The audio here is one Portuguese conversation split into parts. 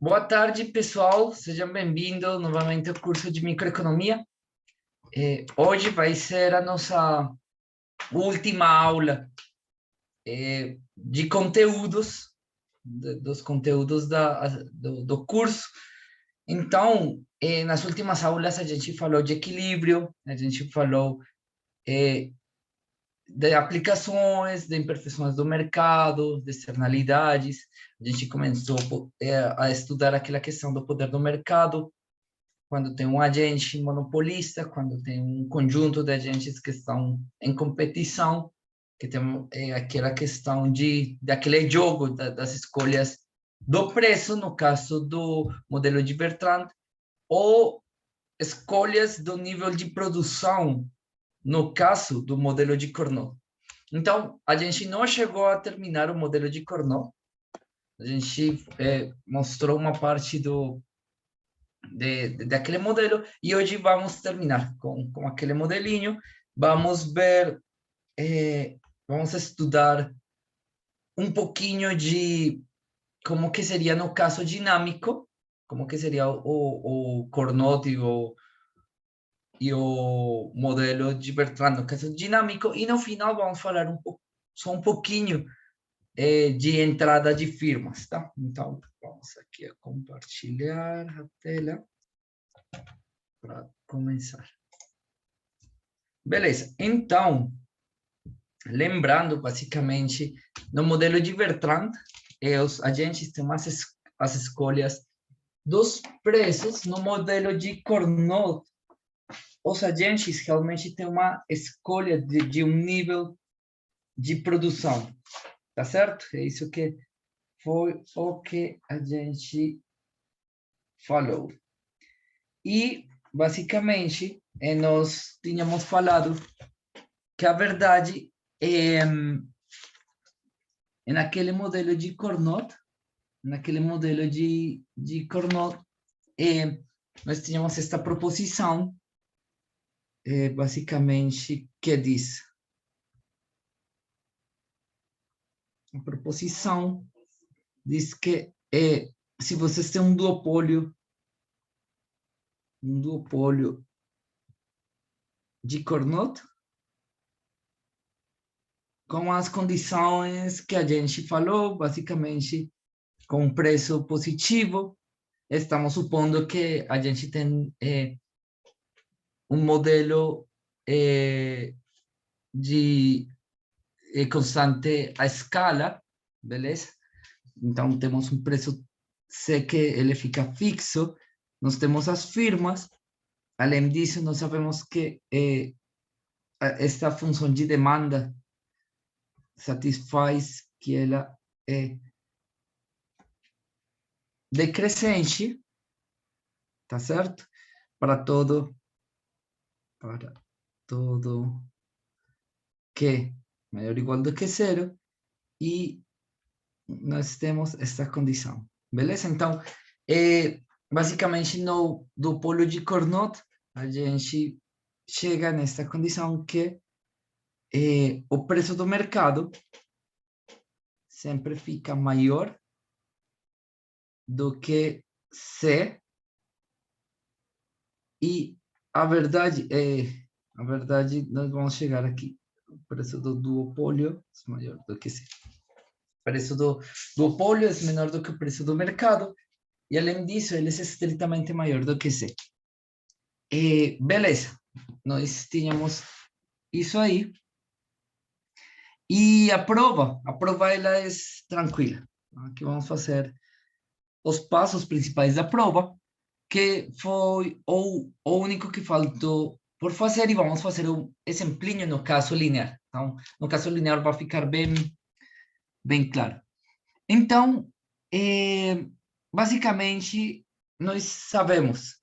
Boa tarde, pessoal. Sejam bem-vindos novamente ao curso de microeconomia. Hoje vai ser a nossa última aula de conteúdos, dos conteúdos do curso. Então, nas últimas aulas a gente falou de equilíbrio, a gente falou de aplicações, de imperfeições do mercado, de externalidades. A gente começou a estudar aquela questão do poder do mercado, quando tem um agente monopolista, quando tem um conjunto de agentes que estão em competição, que tem aquela questão daquele jogo das escolhas do preço, no caso do modelo de Bertrand, ou escolhas do nível de produção, no caso do modelo de Cournot. Então, a gente não chegou a terminar o modelo de Cournot, a gente mostrou uma parte daquele modelo, e hoje vamos terminar com aquele modelinho. Vamos ver, vamos estudar um pouquinho de como que seria no caso dinâmico, como que seria o Cournot e o modelo de Bertrand no caso dinâmico, e no final vamos falar só um pouquinho de entrada de firmas, tá? Então, vamos aqui a compartilhar a tela para começar. Beleza, então, lembrando, basicamente, no modelo de Bertrand, os agentes têm as escolhas dos preços. No modelo de Cournot, os agentes realmente têm uma escolha de um nível de produção, tá certo? É isso que foi o que a gente falou. E, basicamente, nós tínhamos falado que a verdade é naquele modelo de Cournot, nós tínhamos esta proposição, basicamente, que diz: a proposição diz que se vocês têm um duopólio de Cournot, com as condições que a gente falou, basicamente, com preço positivo, estamos supondo que a gente tem um modelo de constante a escala, beleza? Então, temos um preço C que ele fica fixo, nós temos as firmas, além disso, nós sabemos que esta função de demanda satisfaz que ela é decrescente, tá certo? Para todo que maior ou igual do que zero, e nós temos esta condição, beleza? Então, basicamente, no duopólio de Cournot, a gente chega nesta condição que o preço do mercado sempre fica maior do que C, e a verdade, nós vamos chegar aqui. O preço do duopólio é maior do que C. O preço do duopólio é menor do que o preço do mercado, e além disso, ele é estritamente maior do que C. Beleza, nós tínhamos isso aí. E a prova ela é tranquila. Aqui vamos fazer os passos principais da prova, que foi o único que faltou por fazer, e vamos fazer um exemplinho no caso linear. Então, no caso linear vai ficar bem claro. Então, basicamente, nós sabemos,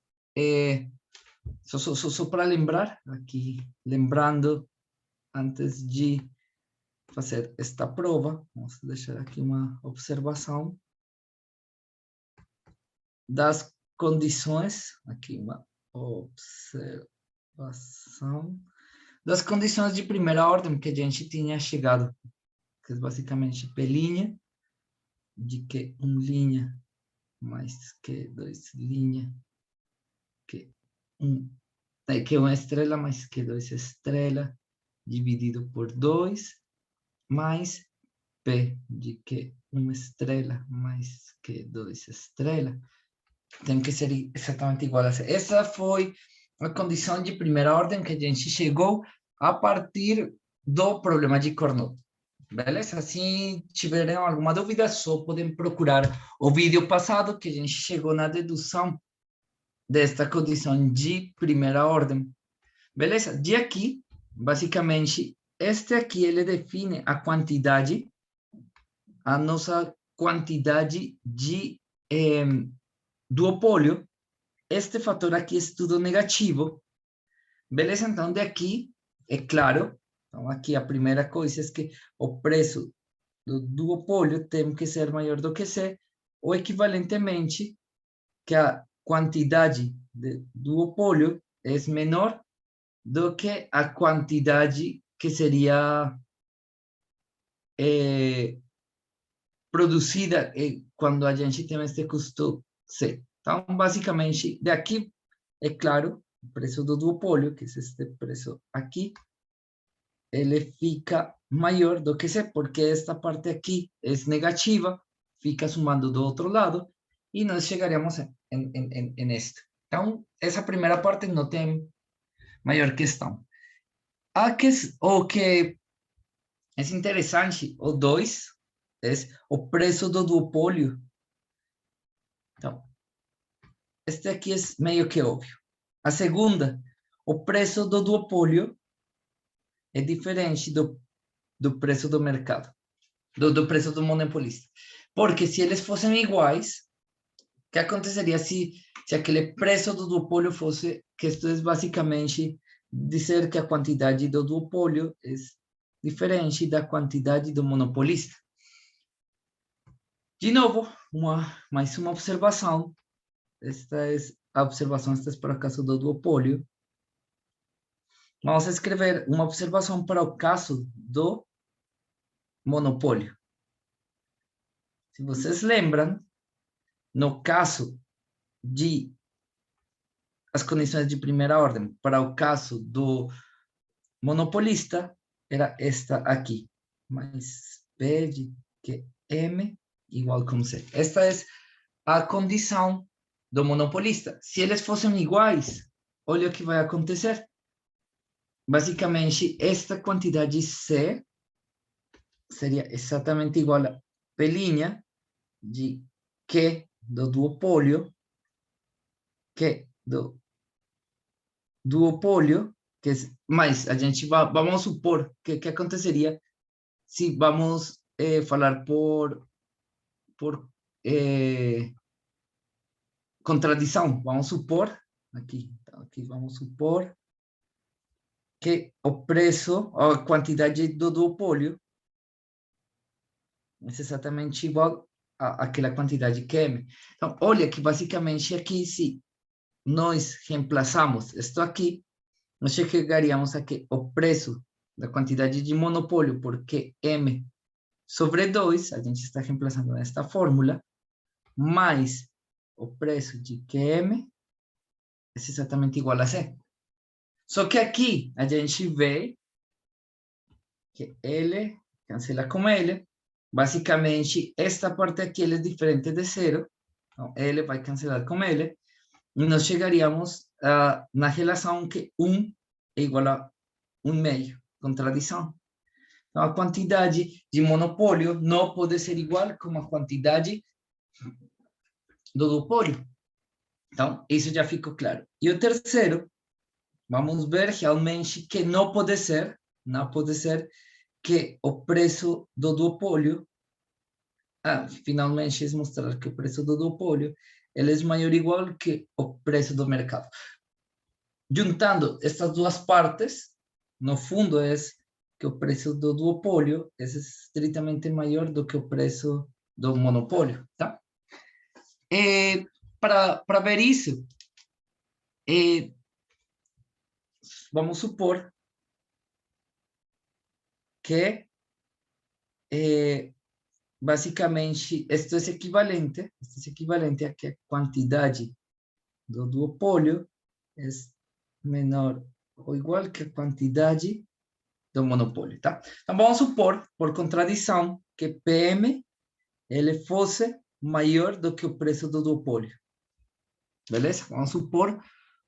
só para lembrar, aqui, lembrando, antes de fazer esta prova, vamos deixar aqui uma observação das condições, aqui uma observação das condições de primeira ordem que a gente tinha chegado, que é basicamente P', de que linha mais que 2 linha, que que 1 estrela mais que 2 estrela, dividido por 2, mais P de que 1 estrela mais que 2 estrela, tem que ser exatamente igual a C. Essa foi a condição de primeira ordem que a gente chegou a partir do problema de Carnot. Beleza? Se tiverem alguma dúvida, só podem procurar o vídeo passado que a gente chegou na dedução desta condição de primeira ordem. Beleza? De aqui, basicamente, este aqui, ele define a quantidade, a nossa quantidade de duopólio. Este fator aqui é tudo negativo. Beleza? Então, de aqui, é claro, então aqui a primeira coisa é que o preço do duopólio tem que ser maior do que C, ou equivalentemente, que a quantidade de duopólio é menor do que a quantidade que seria produzida quando a gente tem este custo C. Então, basicamente, daqui, é claro, o preço do duopólio, que é este preço aqui, ele fica maior do que C, porque esta parte aqui é negativa, fica sumando do outro lado, e nós chegaríamos em esto. Então, essa primeira parte não tem maior questão. O que é interessante, o 2, é o preço do duopólio. Então, este aqui é meio que óbvio. A segunda, o preço do duopólio é diferente do preço do mercado, do preço do monopolista. Porque se eles fossem iguais, o que aconteceria se aquele preço do duopólio fosse, que isto é basicamente dizer que a quantidade do duopólio é diferente da quantidade do monopolista. De novo, mais uma observação. Esta é a observação, esta é para o caso do duopólio. Vamos escrever uma observação para o caso do monopólio. Se vocês lembram, no caso de as condições de primeira ordem, para o caso do monopolista, era esta aqui, mais P de que M igual com C. Esta é a condição do monopolista. Se eles fossem iguais, olha o que vai acontecer. Basicamente, esta quantidade C seria exatamente igual a P' de Q do duopólio, Q do duopólio, mas a gente vamos supor que aconteceria se vamos falar por contradição. Vamos supor, aqui vamos supor que o preço, a quantidade do duopólio é exatamente igual àquela quantidade QM. Então, olha que basicamente aqui, se nós reemplaçamos isto aqui, nós chegaríamos a que o preço da quantidade de monopólio por QM sobre 2, a gente está reemplaçando nesta fórmula, mais o preço de QM é exatamente igual a C. Só que aqui a gente vê que L cancela com L. Basicamente, esta parte aqui é diferente de zero. Então, L vai cancelar com L. E nós chegaríamos na relação que 1 é igual a 1/2. Contradição. Então, a quantidade de monopólio não pode ser igual com a quantidade do duopólio. Então, isso já ficou claro. E o terceiro, vamos ver realmente que não pode ser que o preço do duopólio, finalmente é mostrar que o preço do duopólio ele é maior ou igual que o preço do mercado. Juntando estas duas partes, no fundo é que o preço do duopólio é estritamente maior do que o preço do monopólio, tá? Para ver isso, vamos supor que basicamente, isto é equivalente a que a quantidade do duopólio é menor ou igual que a quantidade do monopólio, tá? Então, vamos supor, por contradição, que PM ele fosse maior do que o preço do duopólio. Beleza? Vamos supor,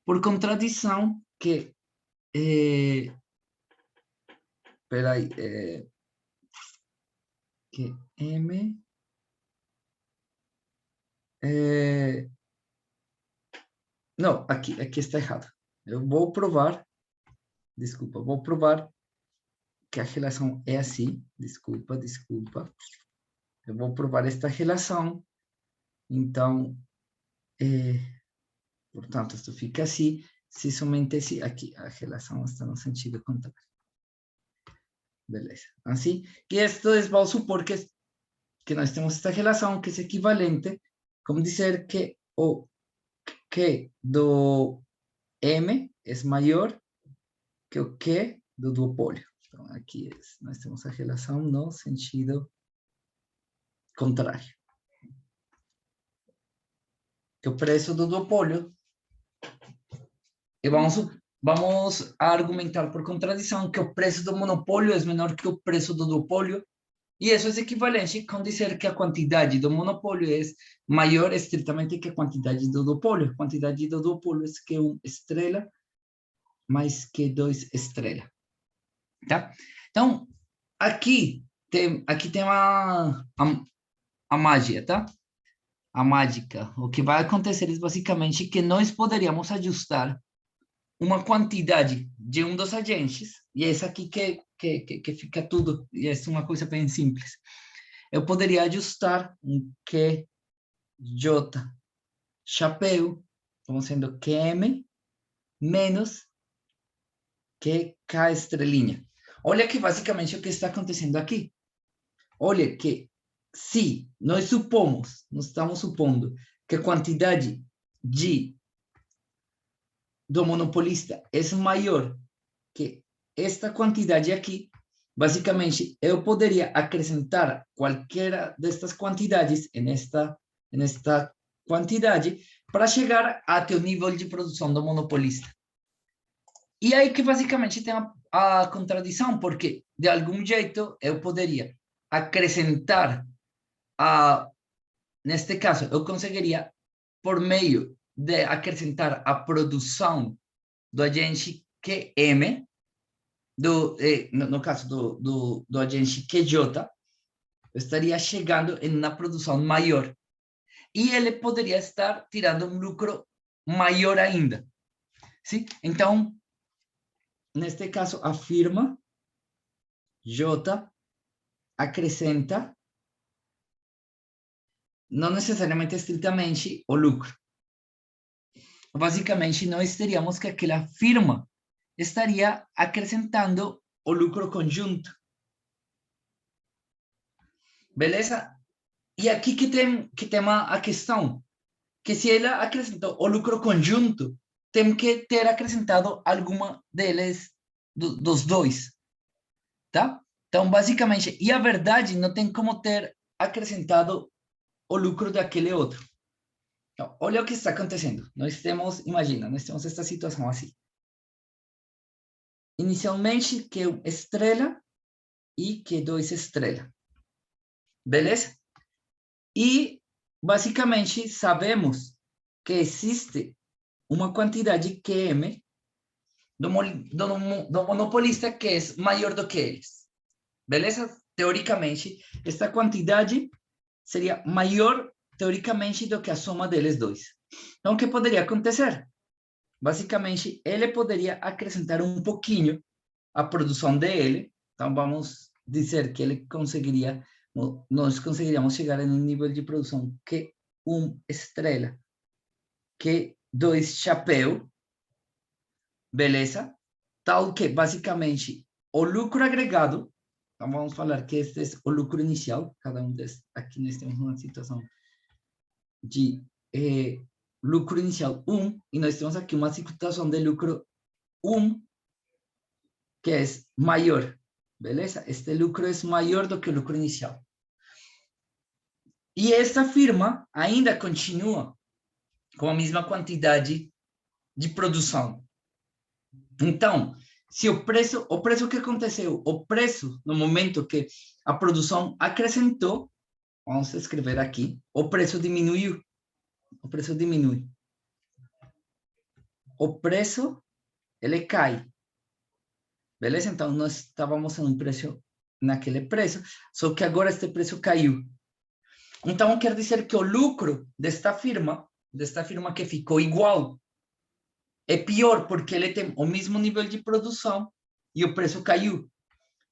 por contradição, que... peraí, que M... não, aqui está errado. Eu vou provar, desculpa, vou provar que a relação é assim. Desculpa. Eu vou provar esta relação. Então, portanto, isto fica assim. Se somente se aqui a relação está no sentido contrário. Beleza. Assim, que isto é, vamos supor que nós temos esta relação que é equivalente, como dizer que o Q do M é maior que o Q do duopólio. Então, aqui nós temos a relação no sentido contrário. Que o preço do duopólio, e vamos a argumentar por contradição que o preço do monopólio é menor que o preço do duopólio, e isso é equivalente com dizer que a quantidade do monopólio é maior estritamente que a quantidade do duopólio. A quantidade do duopólio é que 1 estrela mais que 2 estrela. Tá? Então, aqui tem a mágica, tá? A mágica. O que vai acontecer é basicamente que nós poderíamos ajustar uma quantidade de um dos agentes, e é isso aqui que fica tudo, e é uma coisa bem simples. Eu poderia ajustar um QJ chapéu, como sendo QM menos QK estrelinha. Olha que basicamente o que está acontecendo aqui. Olha que se nós estamos supondo que a quantidade do monopolista é maior que esta quantidade aqui, basicamente eu poderia acrescentar qualquer destas quantidades nesta quantidade para chegar até o nível de produção do monopolista. E aí que basicamente tem a contradição, porque de algum jeito eu poderia acrescentar neste caso, eu conseguiria, por meio de acrescentar a produção do agente QM, no caso do agente QJ, eu estaria chegando em uma produção maior. E ele poderia estar tirando um lucro maior ainda. Sim? Então, neste caso, a firma J acrescenta, não necessariamente estritamente, o lucro. Basicamente, nós teríamos que aquela firma estaria acrescentando o lucro conjunto. Beleza? E aqui que tem a questão, que se ela acrescentou o lucro conjunto, tem que ter acrescentado alguma deles, dos dois, tá? Então, basicamente, e a verdade não tem como ter acrescentado o lucro daquele outro. Então, olha o que está acontecendo. Imagina, nós temos esta situação assim. Inicialmente, Q estrela e Q2 estrela. Beleza? E, basicamente, sabemos que existe uma quantidade QM do monopolista que é maior do que eles. Beleza? Teoricamente, esta quantidade seria maior, teoricamente, do que a soma deles dois. Então, o que poderia acontecer? Basicamente, ele poderia acrescentar um pouquinho a produção dele. Então, vamos dizer que nós conseguiríamos chegar em um nível de produção que 1 estrela, que 2 chapéu, beleza? Tal que, basicamente, o lucro agregado, então vamos falar que este é o lucro inicial, cada um desses, aqui nós temos uma situação de lucro inicial 1, e nós temos aqui uma situação de lucro 1, que é maior, beleza? Este lucro é maior do que o lucro inicial. E esta firma ainda continua com a mesma quantidade de produção. Então, se o preço que aconteceu, o preço no momento que a produção acrescentou, vamos escrever aqui, o preço diminuiu, o preço diminui. O preço, ele cai. Beleza? Então, nós estávamos em um preço, naquele preço, só que agora este preço caiu. Então, quer dizer que o lucro desta firma que ficou igual, é pior porque ele tem o mesmo nível de produção e o preço caiu.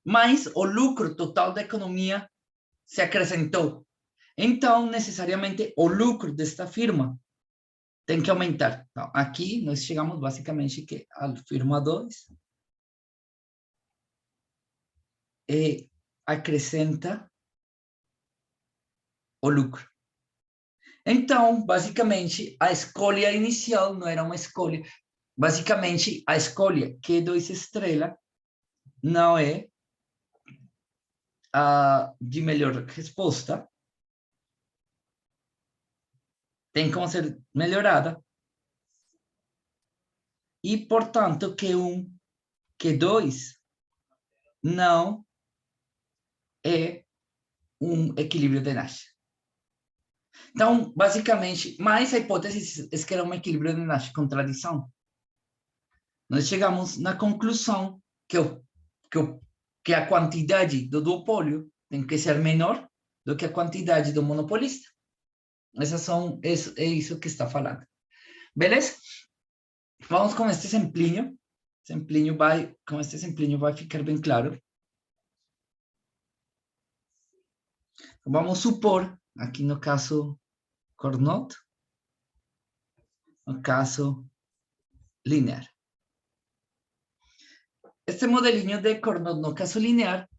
Mas o lucro total da economia se acrescentou. Então, necessariamente, o lucro desta firma tem que aumentar. Então, aqui nós chegamos basicamente que a firma 2 acrescenta o lucro. Então, basicamente, a escolha inicial não era uma escolha. Basicamente, a escolha Q2 estrela não é a de melhor resposta. Tem como ser melhorada. E, portanto, Q1, Q2 não é um equilíbrio de Nash. Então, basicamente, mais a hipótese é que era um equilíbrio de Nash, contradição. Nós chegamos na conclusão que a quantidade do duopólio tem que ser menor do que a quantidade do monopolista. É isso que está falando. Beleza? Vamos com este exemplinho. Com este exemplinho vai ficar bem claro. Vamos supor, aqui no caso Carnot, no caso linear. Este modelinho de Carnot no caso linear,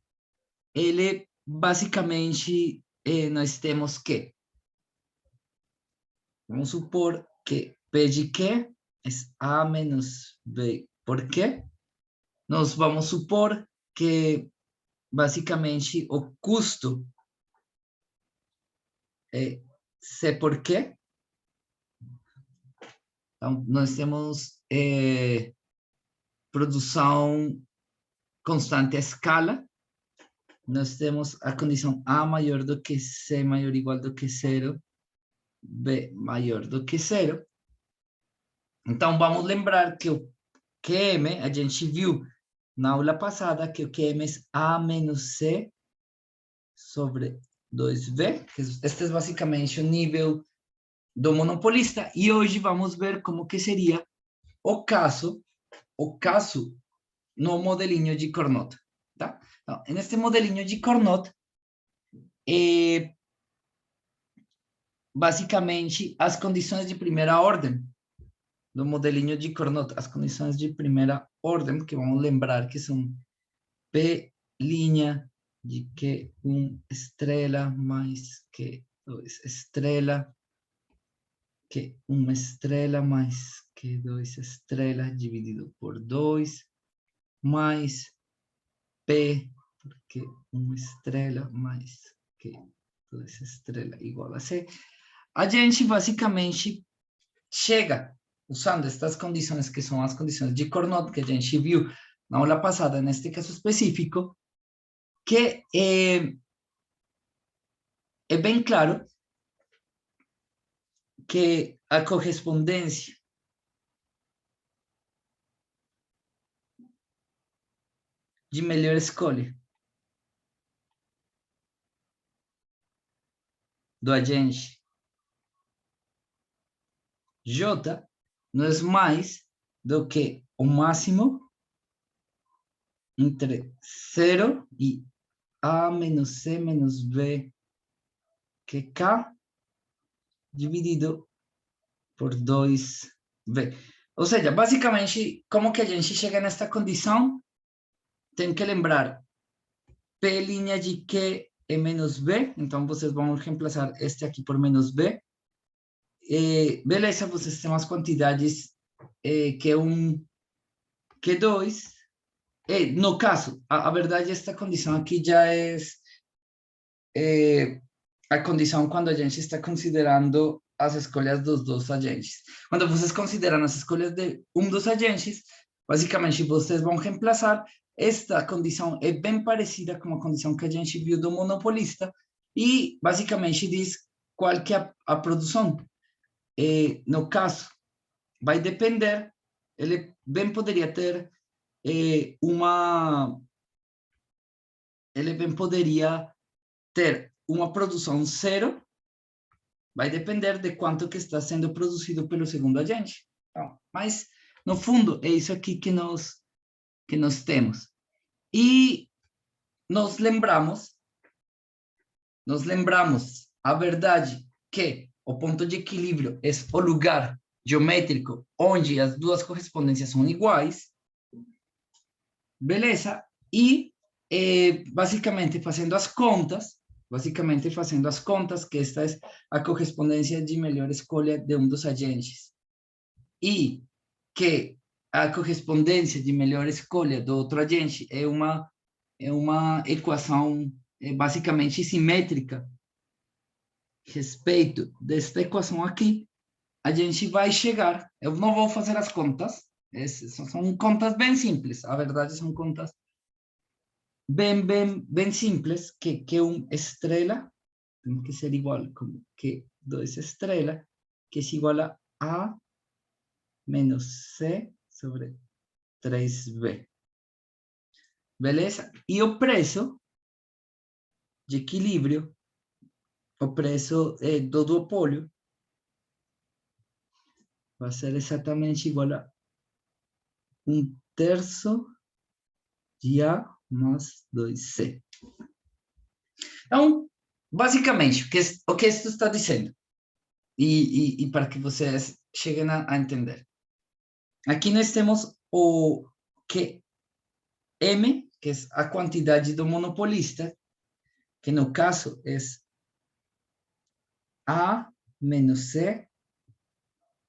ele basicamente nós temos que, vamos supor que P de Q é A menos B por Q. Nós vamos supor que basicamente o custo é C por Q. Então, nós temos produção constante à escala. Nós temos a condição A maior do que C maior ou igual do que zero, B maior do que zero. Então, vamos lembrar que o QM, a gente viu na aula passada que o QM é A menos C sobre 2B, que este é basicamente o nível do monopolista, e hoje vamos ver como que seria o caso no modelinho de Carnot, tá? Então, neste modelinho de Carnot, basicamente, as condições de primeira ordem do modelinho de Carnot, as condições de primeira ordem, que vamos lembrar que são P' de Q1 estrela mais Q2 estrela, Q1 estrela mais Q2 estrela dividido por 2, mais P, porque 1 estrela mais Q2 estrela igual a C. A gente basicamente chega, usando estas condições, que são as condições de Carnot, que a gente viu na aula passada, neste caso específico, que é bem claro que a correspondência de melhor escolha do agente J não é mais do que o máximo entre 0 e A menos C menos B que K dividido por 2B. Ou seja, basicamente, como que a gente chega nesta condição? Tem que lembrar P' de Q é menos B, então vocês vão reemplaçar este aqui por menos B. Beleza, vocês têm as quantidades Q1, Q2. No caso, a verdade, esta condição aqui já é a condição quando a gente está considerando as escolhas dos dois agentes. Quando vocês consideram as escolhas de dos agentes, basicamente vocês vão reemplaçar. Esta condição é bem parecida com a condição que a gente viu do monopolista e basicamente diz qual que é a produção. No caso, vai depender, ele bem poderia ter ele bem poderia ter uma produção zero, vai depender de quanto que está sendo produzido pelo segundo agente. Então, mas, no fundo, é isso aqui que nós temos. E nos lembramos a verdade que o ponto de equilíbrio é o lugar geométrico onde as duas correspondências são iguais. Beleza? E, basicamente, fazendo as contas, que esta é a correspondência de melhor escolha de dos agentes. E que a correspondência de melhor escolha do outro agente é uma equação basicamente simétrica. Respeito desta equação aqui, a gente vai chegar, eu não vou fazer as contas, são contas bem simples, a verdade são contas bem simples, que estrela tem que ser igual como que 2 estrela, que é igual a menos C sobre 3B. Beleza? E o preço de equilíbrio, o preço do duopólio, vai ser exatamente igual a 1/3 de A mais 2C. Então, basicamente, o que isso está dizendo, e para que vocês cheguem a entender. Aqui nós temos o que M, que é a quantidade do monopolista, que no caso é A menos C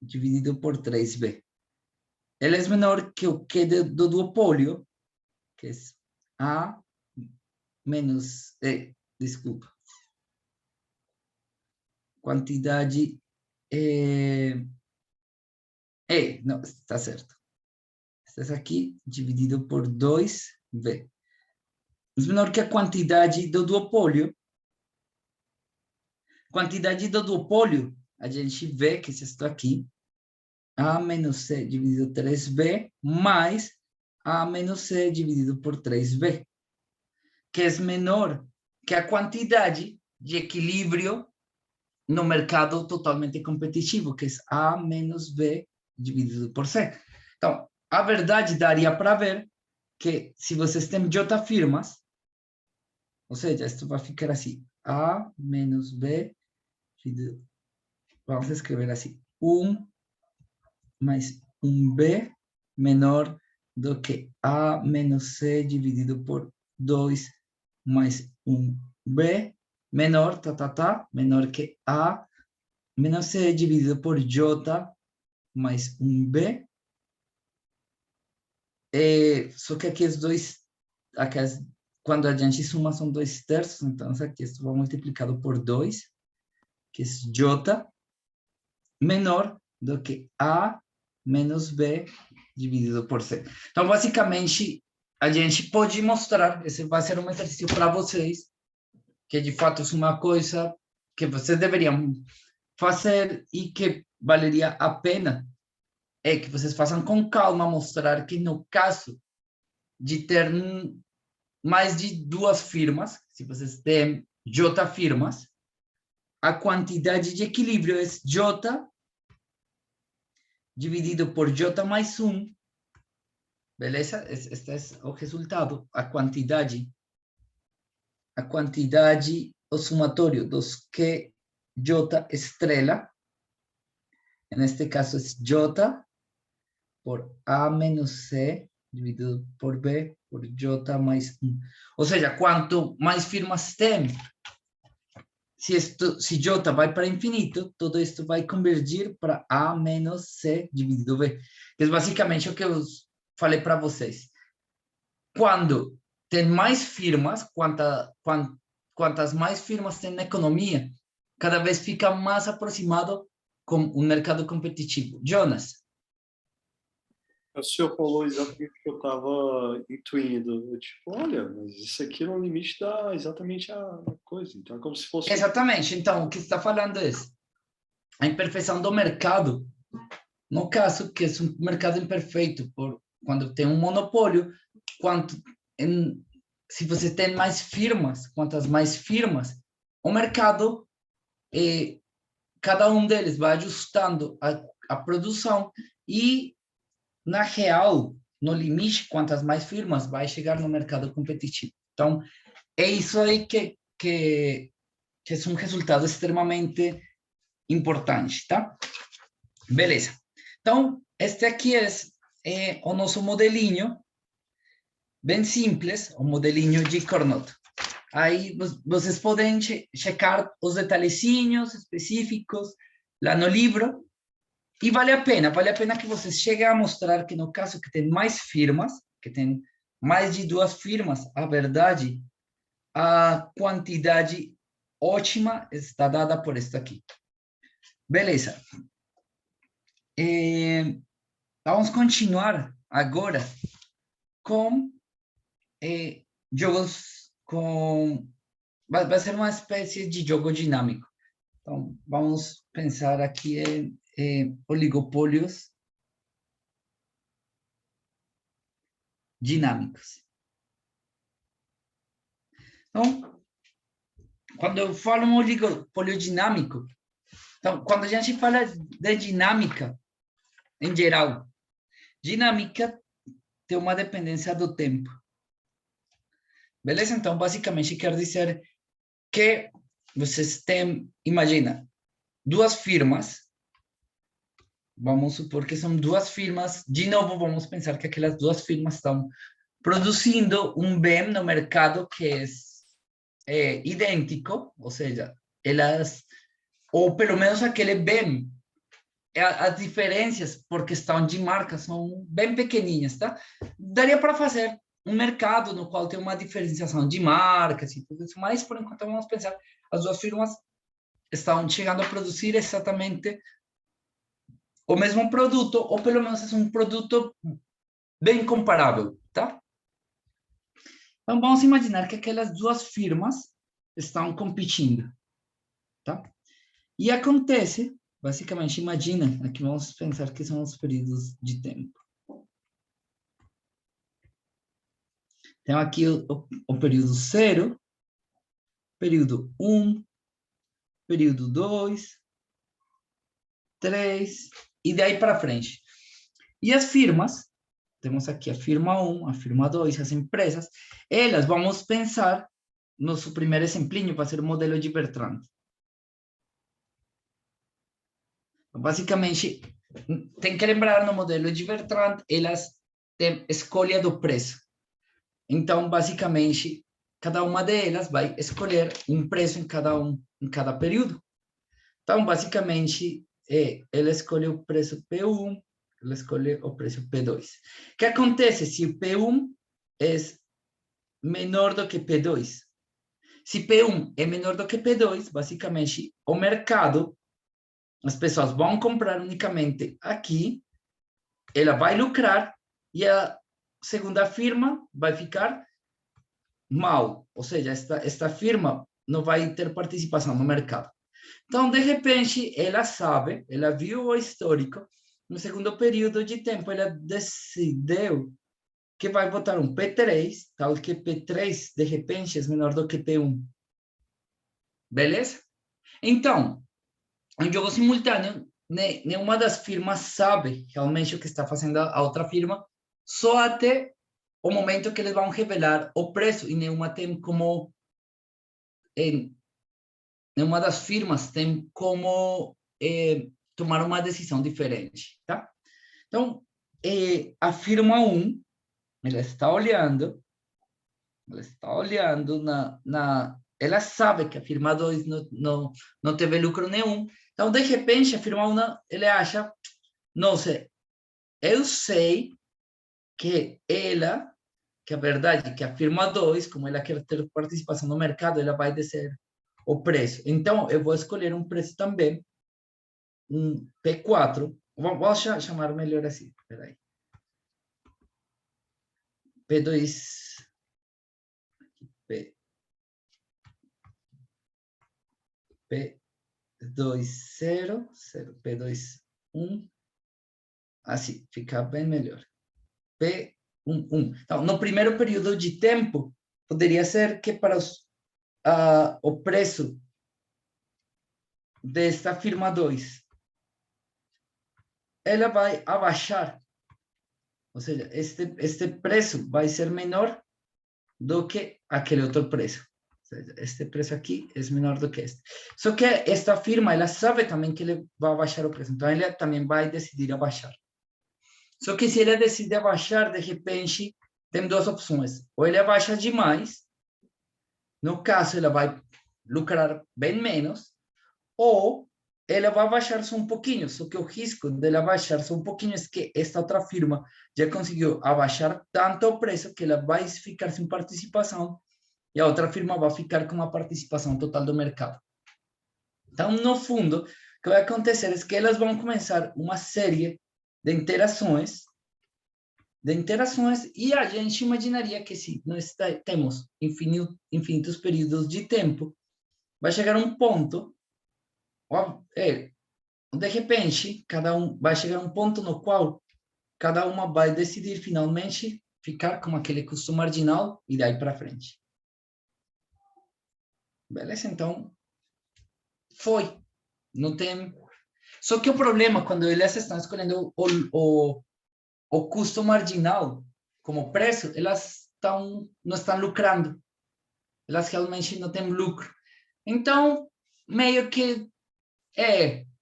dividido por 3B. Ele é menor que o que do duopólio, que é A menos... desculpa. Quantidade... não, está certo. Está aqui dividido por 2B. É menor que a quantidade do duopólio. Quantidade do duopólio, a gente vê que isso está aqui. A menos C dividido por 3B mais A menos C dividido por 3B, que é menor que a quantidade de equilíbrio no mercado totalmente competitivo, que é A menos B dividido por C. Então, a verdade daria para ver que se vocês têm J firmas, ou seja, isto vai ficar assim, A menos B dividido, vamos escrever assim, 1 mais 1B menor do que A menos C dividido por 2 mais 1B menor, menor que A menos C dividido por J mais 1B. Só que aqui quando a gente suma são 2/3, então aqui isso vai multiplicado por 2, que é J menor do que A menos B dividido por C. Então, basicamente, a gente pode mostrar, esse vai ser um exercício para vocês, que de fato é uma coisa que vocês deveriam fazer e que valeria a pena, que vocês façam com calma, mostrar que no caso de ter mais de 2 firmas, se vocês têm J firmas, a quantidade de equilíbrio é J dividido por J mais 1, beleza? Este é o resultado, a quantidade, o somatório dos que J estrela, neste caso é J por A menos C dividido por B por J mais 1. Ou seja, quanto mais firmas tem, se J vai para infinito, todo isto vai convergir para A menos C dividido B. Que é basicamente o que eu falei para vocês. Quando tem mais firmas, quantas mais firmas tem na economia, cada vez fica mais aproximado com um mercado competitivo. Jonas? O senhor falou exatamente o que eu estava intuindo. Eu, tipo, olha, mas isso aqui no limite dá exatamente a coisa. Então é como se fosse... Exatamente. Então, o que você está falando é a imperfeição do mercado. No caso, que é um mercado imperfeito, quando tem um monopólio, se você tem mais firmas, quantas mais firmas, o mercado, cada um deles vai ajustando a produção e, na real, no limite, quantas mais firmas, vai chegar no mercado competitivo. Então, é isso aí que é um resultado extremamente importante, tá? Beleza. Então, este aqui é o nosso modelinho, bem simples, o modelinho de Carnot. Aí vocês podem checar os detalhezinhos específicos lá no livro, e vale a pena que vocês cheguem a mostrar que no caso que tem mais firmas, que tem mais de 2 firmas, a verdade, a quantidade ótima está dada por esta aqui. Beleza. Vamos continuar agora com jogos com... Vai ser uma espécie de jogo dinâmico. Então, vamos pensar aqui em oligopólios dinâmicos. Então, quando eu falo em oligopólio dinâmico, então, quando a gente fala de dinâmica, em geral, dinâmica tem uma dependência do tempo. Beleza? Então, basicamente, quer dizer que vocês têm, imagina, 2 firmas, vamos supor que são 2 firmas, de novo, vamos pensar que aquelas 2 firmas estão produzindo um bem no mercado que é idêntico, ou seja, elas, ou pelo menos aquele bem, as diferenças por questão de marca são bem pequenininhas, tá? Daria para fazer um mercado no qual tem uma diferenciação de marcas e tudo isso, mas por enquanto vamos pensar, as 2 firmas estão chegando a produzir exatamente o mesmo produto, ou pelo menos é um produto bem comparável, tá? Então, vamos imaginar que aquelas 2 firmas estão competindo, tá? E acontece, basicamente, imagina, aqui vamos pensar que são os períodos de tempo. Então, aqui o período 0, período 1, período 2, 3, e daí para frente. E as firmas, temos aqui a firma 1, a firma 2, as empresas, elas, vamos pensar, nosso primeiro exemplinho vai ser o modelo de Bertrand. Basicamente, tem que lembrar, no modelo de Bertrand, elas têm escolha do preço. Então, basicamente, cada uma delas vai escolher um preço em cada período. Então, basicamente, ela escolhe o preço P1, ela escolhe o preço P2. O que acontece se o P1 é menor do que P2? Se P1 é menor do que P2, basicamente, o mercado, as pessoas vão comprar unicamente aqui, ela vai lucrar e a segunda firma vai ficar mal, ou seja, esta firma não vai ter participação no mercado. Então, de repente, ela sabe, ela viu o histórico, no segundo período de tempo, ela decidiu que vai botar um P3, tal que P3, de repente, é menor do que P1. Beleza? Então, em jogo simultâneo, nenhuma das firmas sabe realmente o que está fazendo a outra firma, só até o momento que eles vão revelar o preço, e nenhuma tem como... nenhuma das firmas tem como tomar uma decisão diferente, tá? Então, a firma 1, ela está olhando ela sabe que a firma 2 não teve lucro nenhum. Então, de repente, a firma 1, ele acha, nossa, eu sei que ela que a verdade é que a firma 2, como ela quer ter participação no mercado, ela vai descer o preço. Então, eu vou escolher um preço também, um P4. Vamos chamar melhor assim. Espera aí. P2, P, P2, 0, 0, P2, 1. Assim, fica bem melhor. P1, 1. Então, no primeiro período de tempo, poderia ser que para o preço desta firma 2, ela vai abaixar, ou seja, este preço vai ser menor do que aquele outro preço. Ou seja, este preço aqui é menor do que este. Só que esta firma, ela sabe também que ele vai abaixar o preço, então ela também vai decidir abaixar. Só que se ele decide abaixar, de repente, tem duas opções. Ou ele abaixa demais, no caso, ela vai lucrar bem menos, ou ela vai baixar só um pouquinho, só que o risco dela baixar só um pouquinho é que esta outra firma já conseguiu abaixar tanto o preço que ela vai ficar sem participação e a outra firma vai ficar com uma participação total do mercado. Então, no fundo, o que vai acontecer é que elas vão começar uma série de interações e a gente imaginaria que se nós temos infinitos períodos de tempo, vai chegar um ponto de repente, cada um vai chegar a um ponto no qual cada uma vai decidir finalmente ficar com aquele custo marginal e daí para frente. Beleza? Então, foi. Não tem... Só que o problema, quando eles estão escolhendo o custo marginal como preço, elas não estão lucrando. Elas realmente não têm lucro. Então, meio que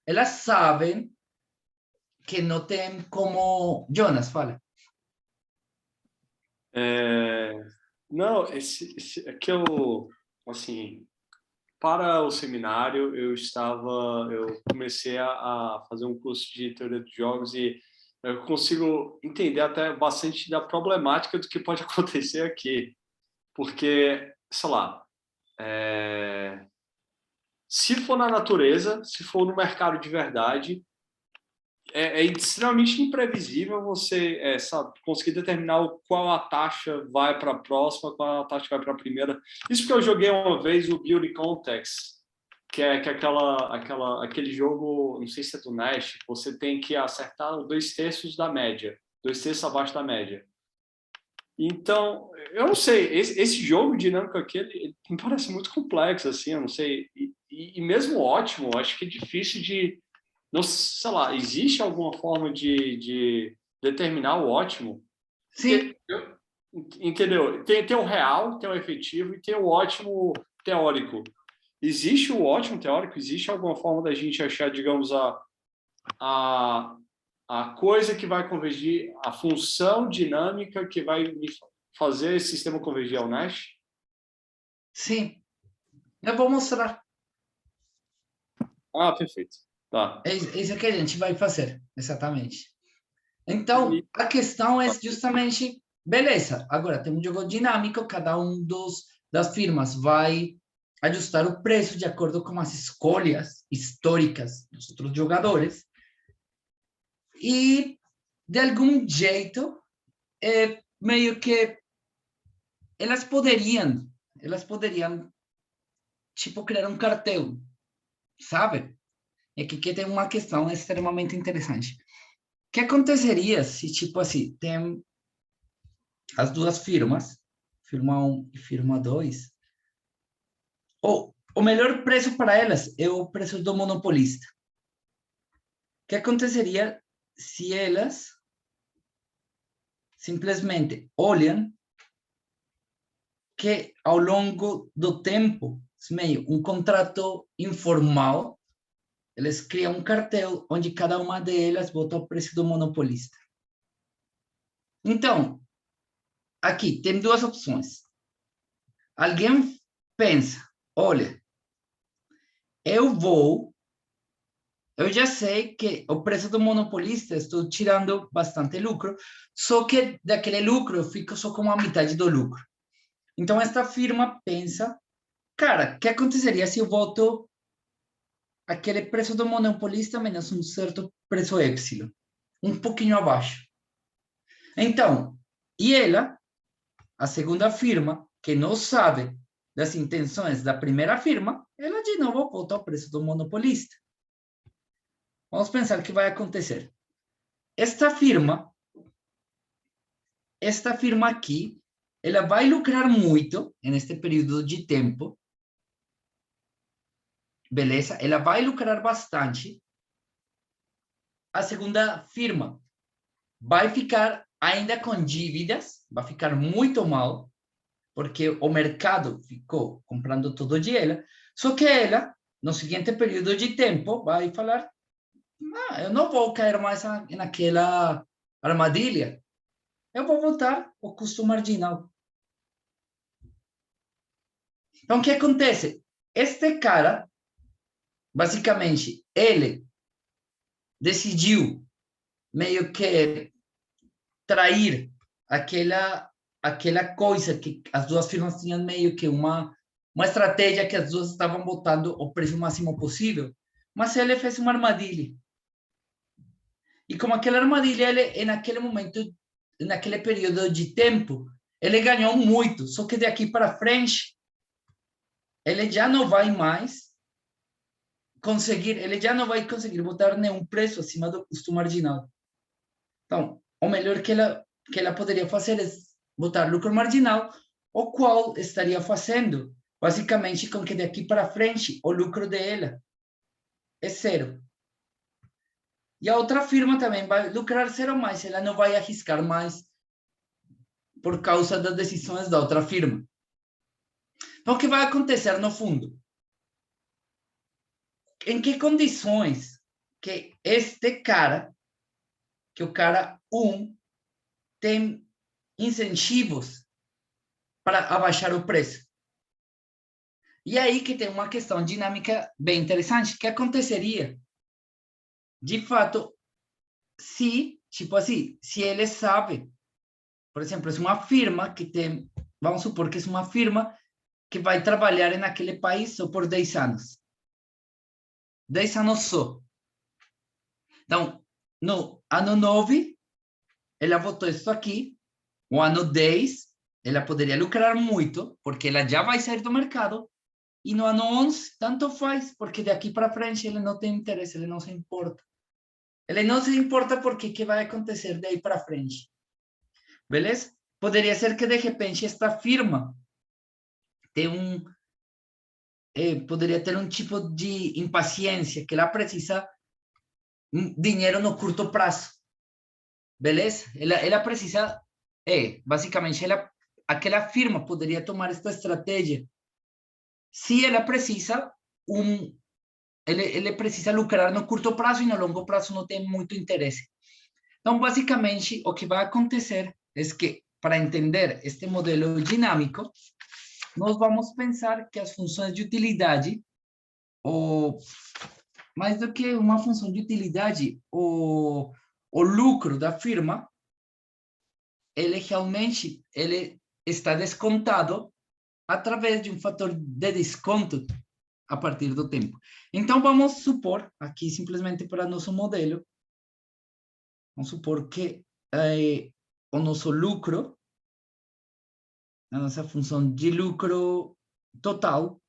elas sabem que não tem como... Jonas, fala. Não, é que eu, assim, para o seminário, eu comecei a fazer um curso de teoria de jogos e eu consigo entender até bastante da problemática do que pode acontecer aqui. Porque, sei lá, se for na natureza, se for no mercado de verdade, é extremamente imprevisível você sabe, conseguir determinar qual a taxa vai para a próxima, qual a taxa vai para a primeira. Isso porque eu joguei uma vez o Beauty Context, que é aquele jogo, não sei se é do Nash, você tem que acertar 2/3 da média, 2/3 abaixo da média. Então, eu não sei, esse jogo dinâmico aqui, ele me parece muito complexo, assim, eu não sei, e mesmo ótimo, acho que é difícil de, não sei lá, existe alguma forma de determinar o ótimo? Sim. Entendeu? Tem o real, tem o efetivo e tem o ótimo teórico. Existe o ótimo teórico? Existe alguma forma da gente achar, digamos, a coisa que vai convergir, a função dinâmica que vai me fazer esse sistema convergir ao Nash? Sim. Eu vou mostrar. Ah, perfeito. Tá. É isso que a gente vai fazer, exatamente. Então, a questão é justamente, beleza, agora tem um jogo dinâmico, cada um das firmas vai ajustar o preço de acordo com as escolhas históricas dos outros jogadores e, de algum jeito, meio que elas poderiam, tipo, criar um cartel, sabe? E aqui que tem uma questão extremamente interessante. O que aconteceria se, tipo assim, tem as duas firmas, firma 1 e firma 2, o melhor preço para elas é o preço do monopolista. O que aconteceria se elas simplesmente olham que ao longo do tempo, meio um contrato informal, eles criam um cartel onde cada uma delas bota o preço do monopolista. Então, aqui tem duas opções. Alguém pensa, olha, eu vou eu já sei que o preço do monopolista, estou tirando bastante lucro, só que daquele lucro eu fico só com a metade do lucro. Então, esta firma pensa, cara, o que aconteceria se eu boto aquele preço do monopolista menos um certo preço epsilon, um pouquinho abaixo? Então, e ela, a segunda firma, que não sabe das intenções da primeira firma, ela de novo volta ao preço do monopolista. Vamos pensar o que vai acontecer. Esta firma aqui, ela vai lucrar muito neste período de tempo, beleza? Ela vai lucrar bastante. A segunda firma vai ficar ainda com dívidas, vai ficar muito mal, porque o mercado ficou comprando tudo de ela. Só que ela, no seguinte período de tempo, vai falar: eu não vou cair mais naquela armadilha. Eu vou voltar ao custo marginal. Então, o que acontece? Este cara, basicamente, ele decidiu meio que trair aquela coisa que as duas firmas tinham meio que uma estratégia que as duas estavam botando o preço máximo possível, mas ele fez uma armadilha. E como aquela armadilha, ele, naquele momento, naquele período de tempo, ele ganhou muito, só que daqui para frente, ele já não vai mais conseguir, ele já não vai conseguir botar nenhum preço acima do custo marginal. Então, o melhor que ela poderia fazer é botar lucro marginal, o qual estaria fazendo, basicamente, com que daqui para frente o lucro dela é zero. E a outra firma também vai lucrar zero mais, ela não vai arriscar mais por causa das decisões da outra firma. Então, o que vai acontecer no fundo? Em que condições que este cara, que o cara 1, tem incentivos para abaixar o preço? E aí que tem uma questão dinâmica bem interessante. O que aconteceria? De fato, se, tipo assim, se ele sabe, por exemplo, é uma firma que tem, vamos supor que é uma firma que vai trabalhar naquele país só por 10 anos. 10 anos só. Então, no ano 9, ela botou isso aqui. O ano 10, ela poderia lucrar muito, porque ela já vai sair do mercado. E no ano 11, tanto faz, porque daqui para frente ele não tem interesse, ele não se importa. Ele não se importa porque o que vai acontecer daí para frente. Beleza? Poderia ser que, de repente, esta firma poderia ter um tipo de impaciência, que ela precisa dinheiro no curto prazo. Beleza? Ela precisa, basicamente, aquela firma poderia tomar esta estratégia se ela precisa ele precisa lucrar no curto prazo e no longo prazo não tem muito interesse. Então, basicamente, o que vai acontecer é que, para entender este modelo dinâmico, nós vamos pensar que as funções de utilidade, ou mais do que uma função de utilidade, o lucro da firma, ele está descontado através de um fator de desconto a partir do tempo. Então, vamos supor, aqui simplesmente para nosso modelo, vamos supor que o nosso lucro, a nossa função de lucro total,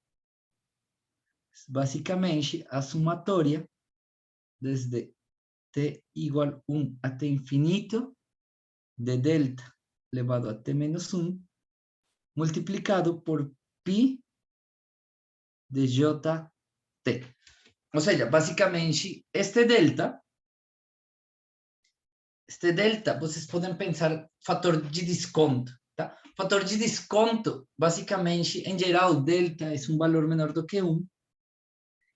basicamente a somatória desde t igual 1 até infinito de delta elevado a t menos 1 multiplicado por pi de jt. Ou seja, basicamente, este delta, vocês podem pensar fator de desconto, tá? Fator de desconto, basicamente, em geral, delta é um valor menor do que 1,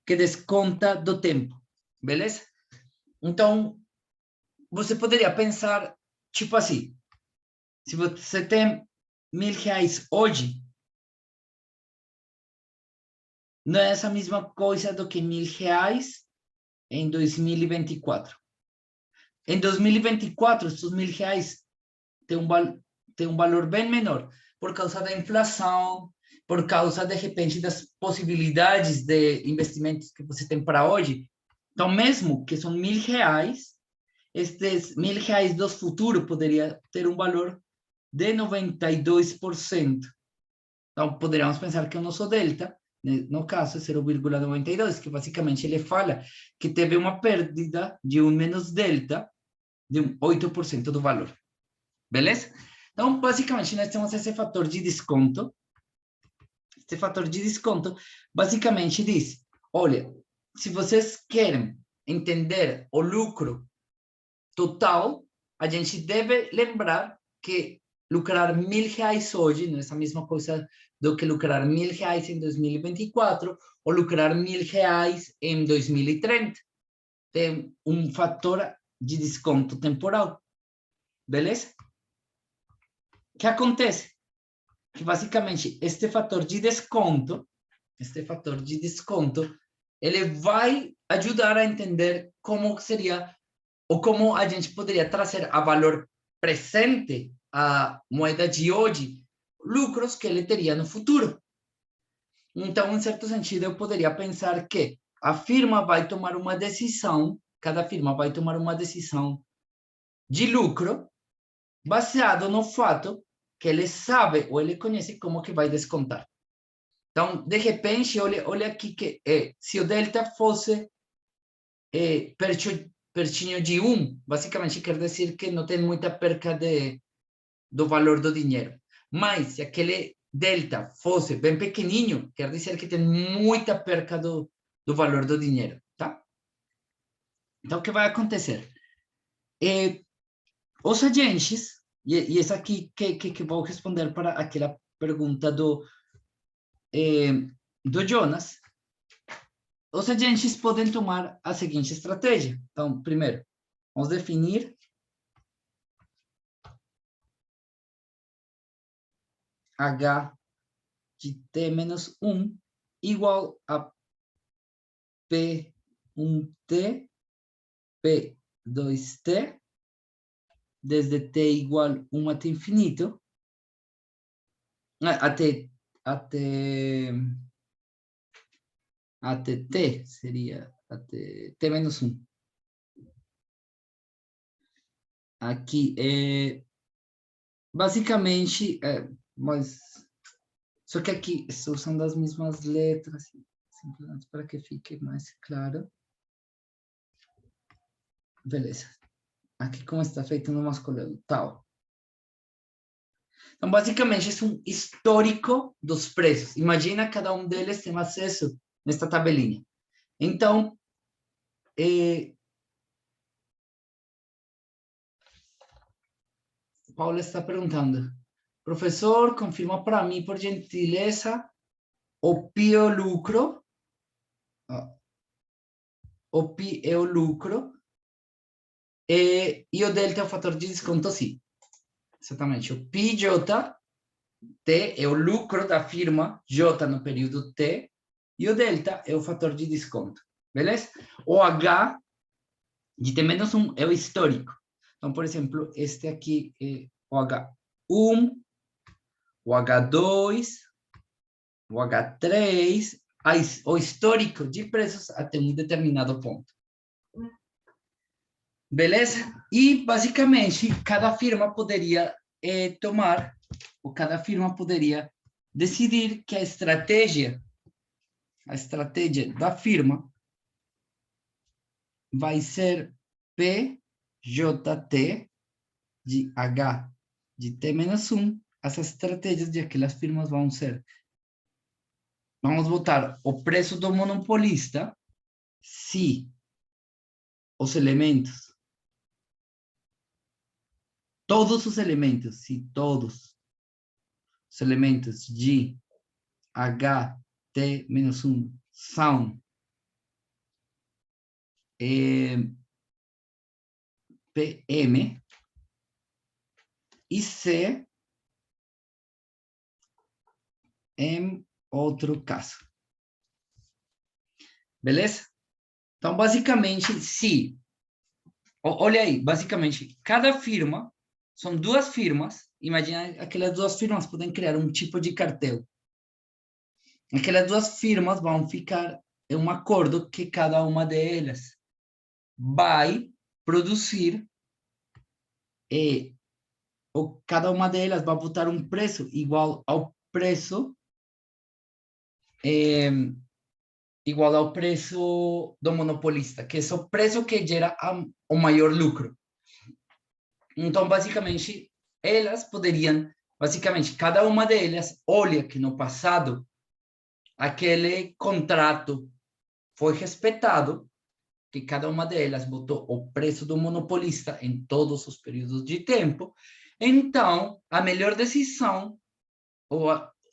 que desconta do tempo, beleza? Então, você poderia pensar, tipo assim, se você tem R$ 1.000 hoje, não é essa mesma coisa do que R$ 1.000 em 2024. Em 2024, esses R$ 1.000 têm um valor bem menor, por causa da inflação, por causa, de repente, das possibilidades de investimentos que você tem para hoje. Então, mesmo que são R$ 1.000, estes R$ 1.000 do futuro poderia ter um valor de 92%. Então, poderíamos pensar que o nosso delta, no caso, é 0,92, que basicamente ele fala que teve uma perda de um menos delta de 8% do valor. Beleza? Então, basicamente, nós temos esse fator de desconto. Esse fator de desconto basicamente diz, olha, se vocês querem entender o lucro total, a gente deve lembrar que lucrar R$ 1.000 hoje não é a mesma coisa do que lucrar R$ 1.000 em 2024 ou lucrar R$ 1.000 em 2030. Tem um fator de desconto temporal. Beleza? O que acontece? Que basicamente este fator de desconto, ele vai ajudar a entender como seria ou como a gente poderia trazer a valor presente a moeda de hoje, lucros que ele teria no futuro. Então, em certo sentido, eu poderia pensar que a firma vai tomar uma decisão, cada firma vai tomar uma decisão de lucro baseado no fato que ele sabe ou ele conhece como que vai descontar. Então, de repente, olha aqui que se o delta fosse pertinho de 1, basicamente quer dizer que não tem muita perca do valor do dinheiro. Mas se aquele delta fosse bem pequenininho, quer dizer que tem muita perca do valor do dinheiro, tá? Então, o que vai acontecer? Os agentes, e esse aqui que vou responder para aquela pergunta do Jonas, os agentes podem tomar a seguinte estratégia. Então, primeiro, vamos definir H de T menos 1 igual a P1T, P2T, desde T igual 1 até infinito, até T seria até T menos 1. Aqui basicamente, mas só que aqui estou usando as mesmas letras, simplesmente para que fique mais claro. Beleza. Aqui como está feito no masculino, tal. Então, basicamente, é um histórico dos preços. Imagina cada um deles tem acesso nesta tabelinha. Então, Paula está perguntando, professor, confirma para mim, por gentileza, o PI é o lucro. O PI é o lucro. E o delta é o fator de desconto, sim. Exatamente. O PJ, T, é o lucro da firma, J no período T, e o delta é o fator de desconto. Beleza? O H de T menos 1 é o histórico. Então, por exemplo, este aqui é o H1, o H2, o H3, o histórico de preços até um determinado ponto. Beleza? E, basicamente, cada firma poderia tomar, ou cada firma poderia decidir que a estratégia da firma vai ser PJT de H de T menos 1. As estratégias de aquelas firmas vão ser, vamos botar o preço do monopolista se os elementos, todos os elementos, se todos os elementos de H, T menos 1 são PM e C em outro caso. Beleza? Então, basicamente, se, olha aí, basicamente, cada firma, são duas firmas, imagina aquelas duas firmas podem criar um tipo de cartel. Aquelas duas firmas vão ficar em um acordo que cada uma delas vai produzir, ou cada uma delas vai botar um preço igual ao preço, igual ao preço do monopolista, que é o preço que gera o maior lucro. Então, basicamente, elas poderiam, basicamente, cada uma delas olha que no passado aquele contrato foi respeitado, que cada uma delas botou o preço do monopolista em todos os períodos de tempo. Então, a melhor decisão, ou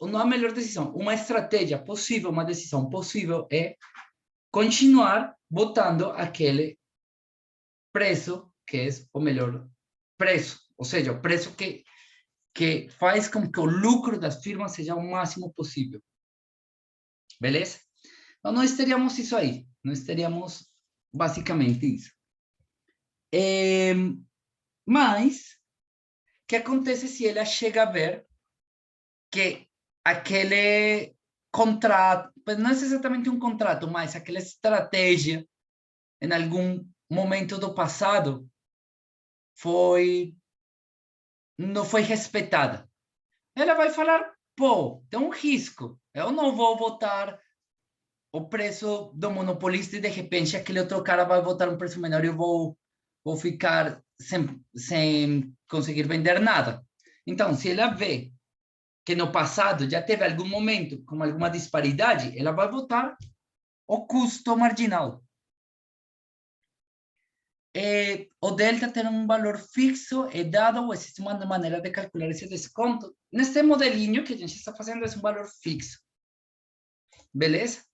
não a melhor decisão, uma estratégia possível, uma decisão possível é continuar botando aquele preço que é o melhor preço, ou seja, o preço que faz com que o lucro das firmas seja o máximo possível. Beleza? Então, nós teríamos isso aí. Nós teríamos basicamente isso. Mas, o que acontece se ela chega a ver que aquele contrato, não é exatamente um contrato, mas aquela estratégia, em algum momento do passado, não foi respeitada? Ela vai falar, pô, tem um risco. Eu não vou votar o preço do monopolista e, de repente, aquele outro cara vai votar um preço menor e eu vou ficar sem conseguir vender nada. Então, se ela vê que no passado já teve algum momento com alguma disparidade, ela vai votar o custo marginal. O delta tem um valor fixo, é dado ou existe uma maneira de calcular esse desconto. Neste modelinho que a gente está fazendo, é um valor fixo. Beleza?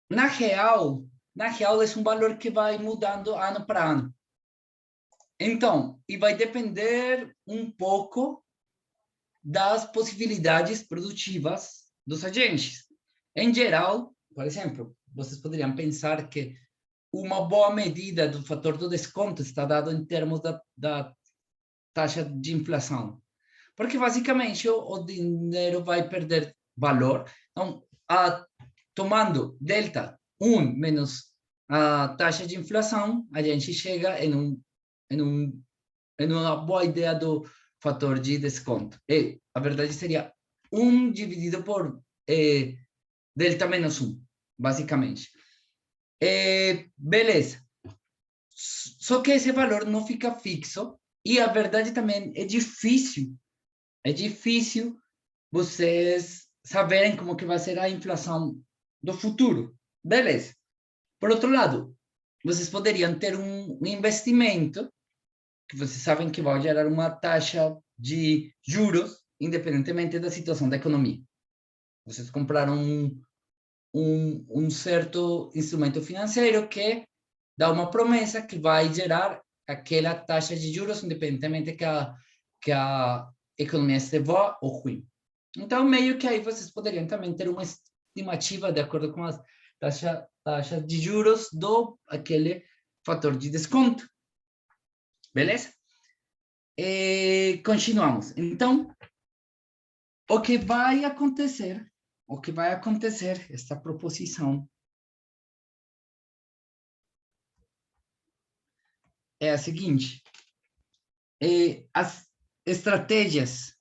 Na real, é um valor que vai mudando ano para ano. Então, e vai depender um pouco das possibilidades produtivas dos agentes. Em geral, por exemplo, vocês poderiam pensar que uma boa medida do fator do desconto está dado em termos da taxa de inflação. Porque, basicamente, o dinheiro vai perder valor. Então, tomando delta 1 menos a taxa de inflação, a gente chega em uma boa ideia do fator de desconto. E a verdade seria 1 dividido por delta menos 1, basicamente. Beleza. Só que esse valor não fica fixo e a verdade também é difícil vocês saberem como que vai ser a inflação do futuro. Beleza. Por outro lado, vocês poderiam ter um investimento que vocês sabem que vai gerar uma taxa de juros, independentemente da situação da economia. Vocês compraram um certo instrumento financeiro que dá uma promessa que vai gerar aquela taxa de juros, independentemente que a economia esteja boa ou ruim. Então, meio que aí vocês poderiam também ter uma estimativa de acordo com as taxas de juros do aquele fator de desconto. Beleza? Continuamos. Então, o que vai acontecer, esta proposição é a seguinte: as estratégias,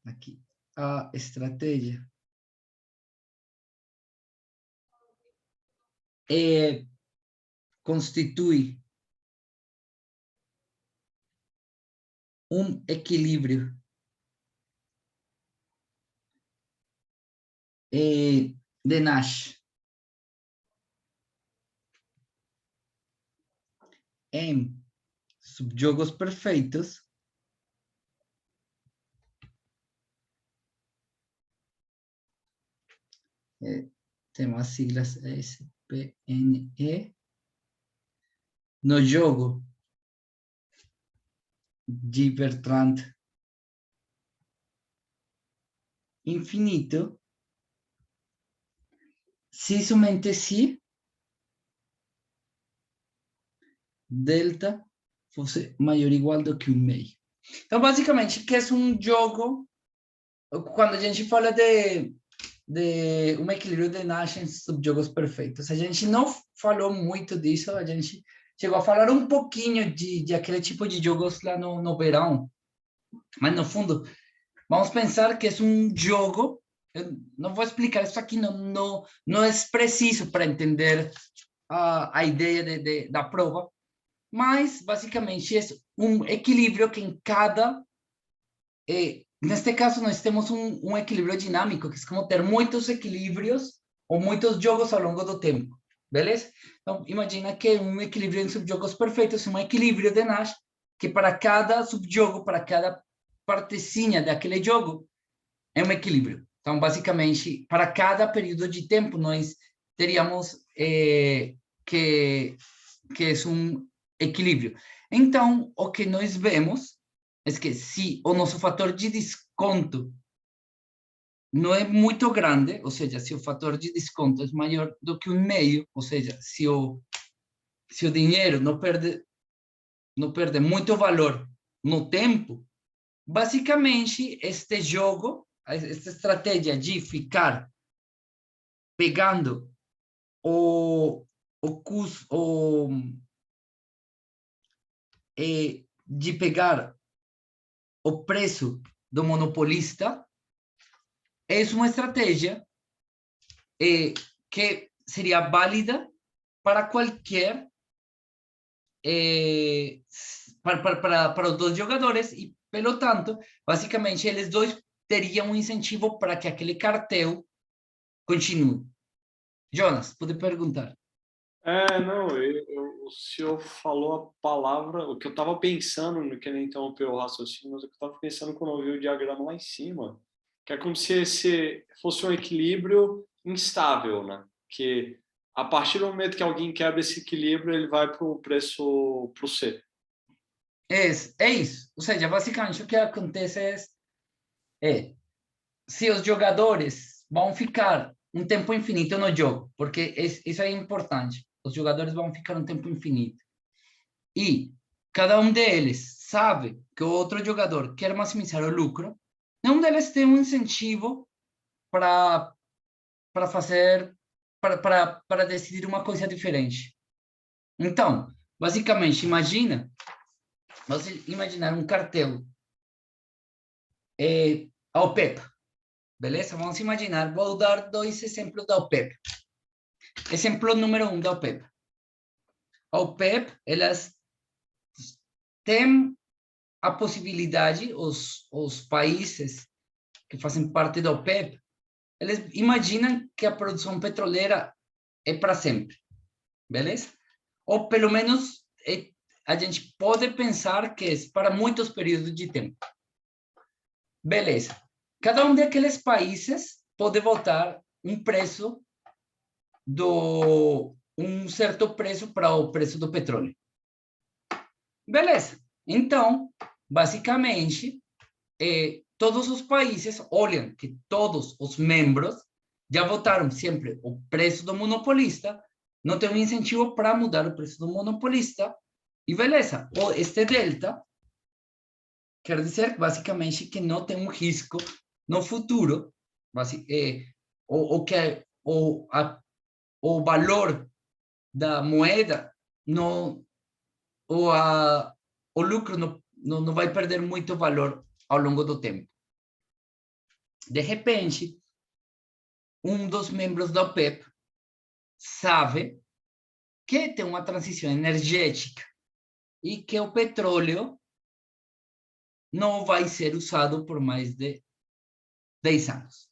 aqui, a estratégia constitui um equilíbrio de Nash em subjogos perfeitos temos as siglas SPNE, no jogo de Bertrand infinito, se somente se delta fosse maior ou igual do que 1,5. Então, basicamente, que é um jogo, quando a gente fala de um equilíbrio de Nash em subjogos perfeitos, a gente não falou muito disso, a gente chegou a falar um pouquinho de aquele tipo de jogos lá no verão, mas no fundo, vamos pensar que é um jogo, eu não vou explicar isso aqui, não é preciso para entender a ideia da prova, mas basicamente é um equilíbrio que em cada... neste caso, nós temos um equilíbrio dinâmico, que é como ter muitos equilíbrios ou muitos jogos ao longo do tempo, beleza? Então, imagina que um equilíbrio em subjogos perfeitos é um equilíbrio de Nash, que para cada subjogo, para cada partezinha daquele jogo, é um equilíbrio. Então, basicamente, para cada período de tempo, nós teríamos que é um equilíbrio. Então, o que nós vemos é que se o nosso fator de desconto não é muito grande, ou seja, se o fator de desconto é maior do que 1,5, ou seja, se o dinheiro não perde muito valor no tempo, basicamente, este jogo, esta estratégia de ficar pegando de pegar o preço do monopolista é uma estratégia que seria válida para qualquer para os dois jogadores e, pelo tanto, basicamente, eles dois teriam um incentivo para que aquele cartel continue. Jonas, pode perguntar. Não, o senhor falou a palavra, o que eu estava pensando, no que ele interrompeu o raciocínio, mas o que eu estava pensando quando eu vi o diagrama lá em cima, que é como se esse fosse um equilíbrio instável, né? Que a partir do momento que alguém quebra esse equilíbrio, ele vai para o preço, para o C. É isso. Ou seja, basicamente, o que acontece se os jogadores vão ficar um tempo infinito no jogo, porque isso é importante. Os jogadores vão ficar um tempo infinito. E cada um deles sabe que o outro jogador quer maximizar o lucro, nenhum deles tem um incentivo para fazer, para decidir uma coisa diferente. Então, basicamente, você imaginar um cartel a OPEP, beleza? Vamos imaginar, vou dar 2 exemplos da OPEP. Exemplo número 1 da OPEP. A OPEP, elas têm a possibilidade, os países que fazem parte da OPEP, eles imaginam que a produção petroleira é para sempre, beleza? Ou pelo menos a gente pode pensar que é para muitos períodos de tempo. Beleza. Cada um daqueles países pode votar um preço um certo preço para o preço do petróleo. Beleza. Então, basicamente, todos os países olham que todos os membros já votaram sempre o preço do monopolista, não tem um incentivo para mudar o preço do monopolista, e beleza. Este delta quer dizer, basicamente, que não tem um risco no futuro, o valor da moeda o lucro não vai perder muito valor ao longo do tempo. De repente, um dos membros da OPEP sabe que tem uma transição energética e que o petróleo não vai ser usado por mais de 10 anos.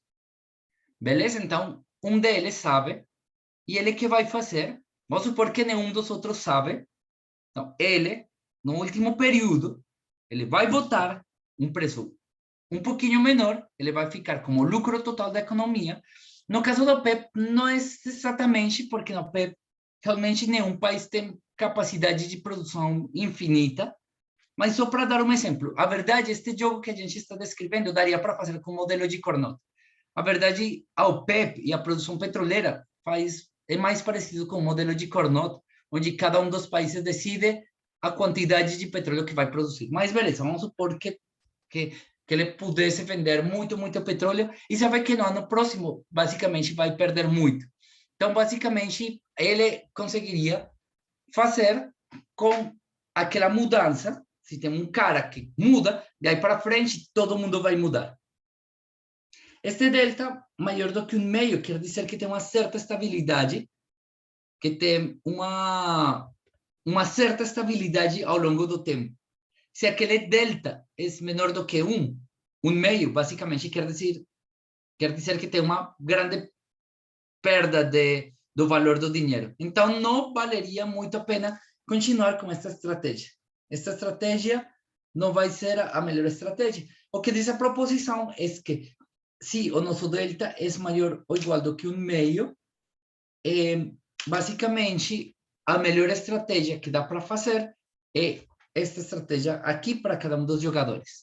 Beleza? Então, um deles sabe, e ele que vai fazer? Vamos supor que nenhum dos outros sabe. Então, ele, no último período, ele vai votar um preço um pouquinho menor, ele vai ficar como lucro total da economia. No caso do PEP, não é exatamente porque no PEP realmente nenhum país tem capacidade de produção infinita, mas só para dar um exemplo, a verdade, este jogo que a gente está descrevendo daria para fazer com o modelo de Carnot. A verdade, a OPEP e a produção petroleira é mais parecido com o modelo de Carnot, onde cada um dos países decide a quantidade de petróleo que vai produzir. Mas beleza, vamos supor que ele pudesse vender muito, muito petróleo e sabe que no ano próximo, basicamente, vai perder muito. Então, basicamente, ele conseguiria fazer com aquela mudança, se tem um cara que muda, daí para frente todo mundo vai mudar. Este delta maior do que 1,5 quer dizer que tem uma certa estabilidade, que tem uma certa estabilidade ao longo do tempo. Se aquele delta é menor do que 1,5, basicamente quer dizer que tem uma grande perda do valor do dinheiro. Então, não valeria muito a pena continuar com esta estratégia. Esta estratégia não vai ser a melhor estratégia. O que diz a proposição é que se o nosso delta é maior ou igual do que 1,5, basicamente, a melhor estratégia que dá para fazer é esta estratégia aqui para cada um dos jogadores.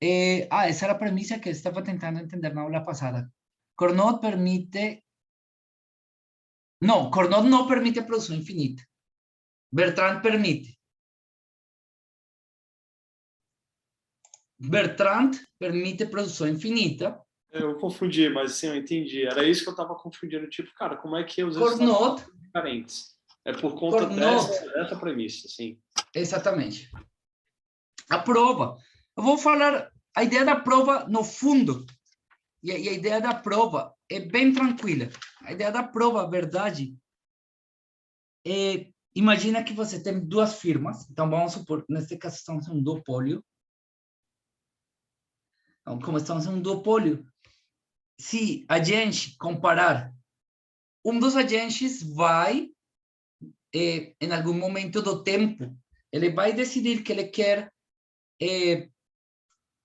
Essa era a premissa que eu estava tentando entender na aula passada. Carnot permite... Não, Carnot não permite produção infinita. Bertrand permite. Bertrand permite produção infinita. Eu confundi, mas sim, eu entendi. Era isso que eu estava confundindo. Tipo, cara, como é que os Carnot são diferentes? É por conta dessa premissa, sim. Exatamente. A prova. Eu vou falar a ideia da prova no fundo. E a ideia da prova é bem tranquila. A ideia da prova, a verdade, imagina que você tem duas firmas. Então, vamos supor, neste caso, estamos em um duopólio. Então, como estamos em um duopólio, se a gente comparar, um dos agentes vai, em algum momento do tempo, ele vai decidir que ele quer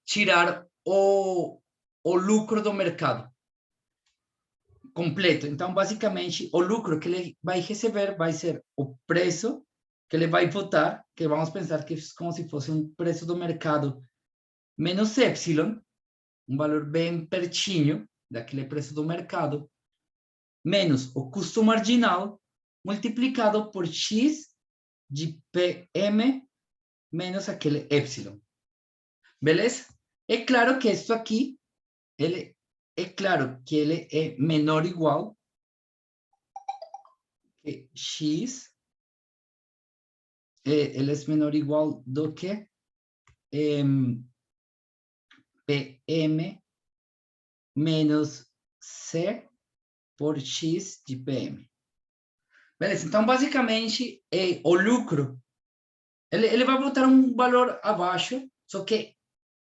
tirar o lucro do mercado completo. Então, basicamente, o lucro que ele vai receber vai ser o preço que ele vai votar, que vamos pensar que é como se fosse um preço do mercado menos epsilon, um valor bem pertinho daquele preço do mercado, menos o custo marginal, multiplicado por x de PM menos aquele epsilon. Beleza? É claro que isso aqui, é claro que ele é menor ou igual que x, ele é menor ou igual do que PM menos C por x de PM. Beleza? Então, basicamente, o lucro, ele vai botar um valor abaixo, só que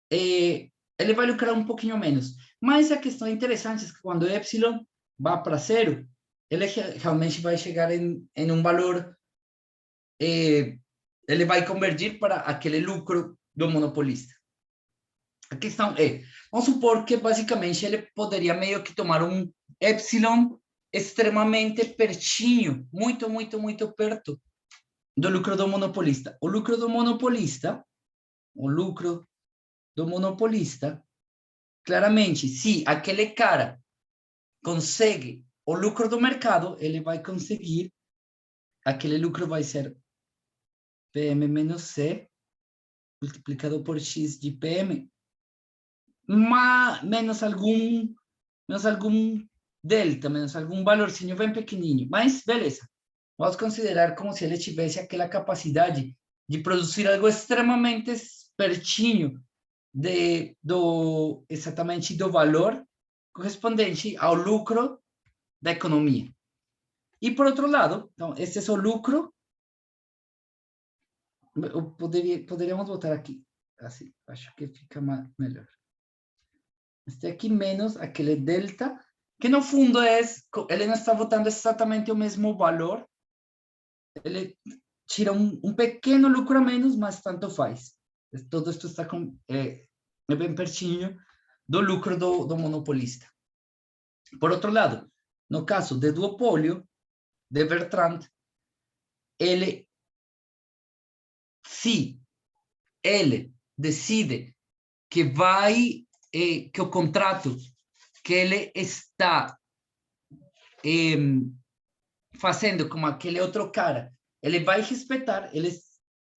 ele vai lucrar um pouquinho menos. Mas a questão interessante é que quando epsilon vai para zero, ele realmente vai chegar em um valor, ele vai convergir para aquele lucro do monopolista. A questão é, vamos supor que basicamente ele poderia meio que tomar um epsilon extremamente pertinho, muito, muito, muito perto do lucro do monopolista. O lucro do monopolista, claramente, se aquele cara consegue o lucro do mercado, ele vai conseguir, aquele lucro vai ser PM menos C, multiplicado por X de PM, menos algum delta, menos algum valorzinho bem pequenininho. Mas, beleza. Vamos considerar como se ele tivesse aquela capacidade de produzir algo extremamente pertinho exatamente do valor correspondente ao lucro da economia. E, por outro lado, então, este é o lucro. Poderíamos botar aqui, assim, acho que fica melhor. Este aqui menos aquele delta, que no fundo ele não está botando exatamente o mesmo valor, ele tira um pequeno lucro a menos, mas tanto faz. Todo isto está bem pertinho do lucro do monopolista. Por outro lado, no caso de duopólio, de Bertrand, se ele decide que que o contrato que ele está fazendo como aquele outro cara, ele vai respeitar, ele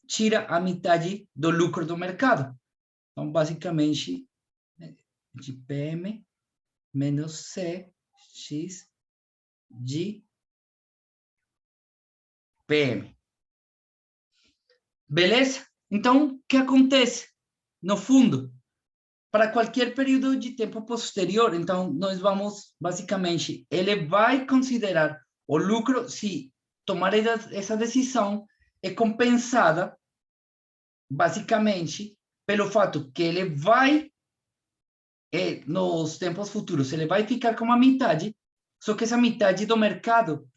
tira a metade do lucro do mercado. Então, basicamente, de PM menos CX de PM. Beleza? Então, o que acontece? No fundo, para qualquer período de tempo posterior, então, nós vamos, basicamente, ele vai considerar o lucro, se tomar essa decisão, é compensada, basicamente, pelo fato que ele vai, nos tempos futuros, ele vai ficar com a metade, só que essa metade do mercado,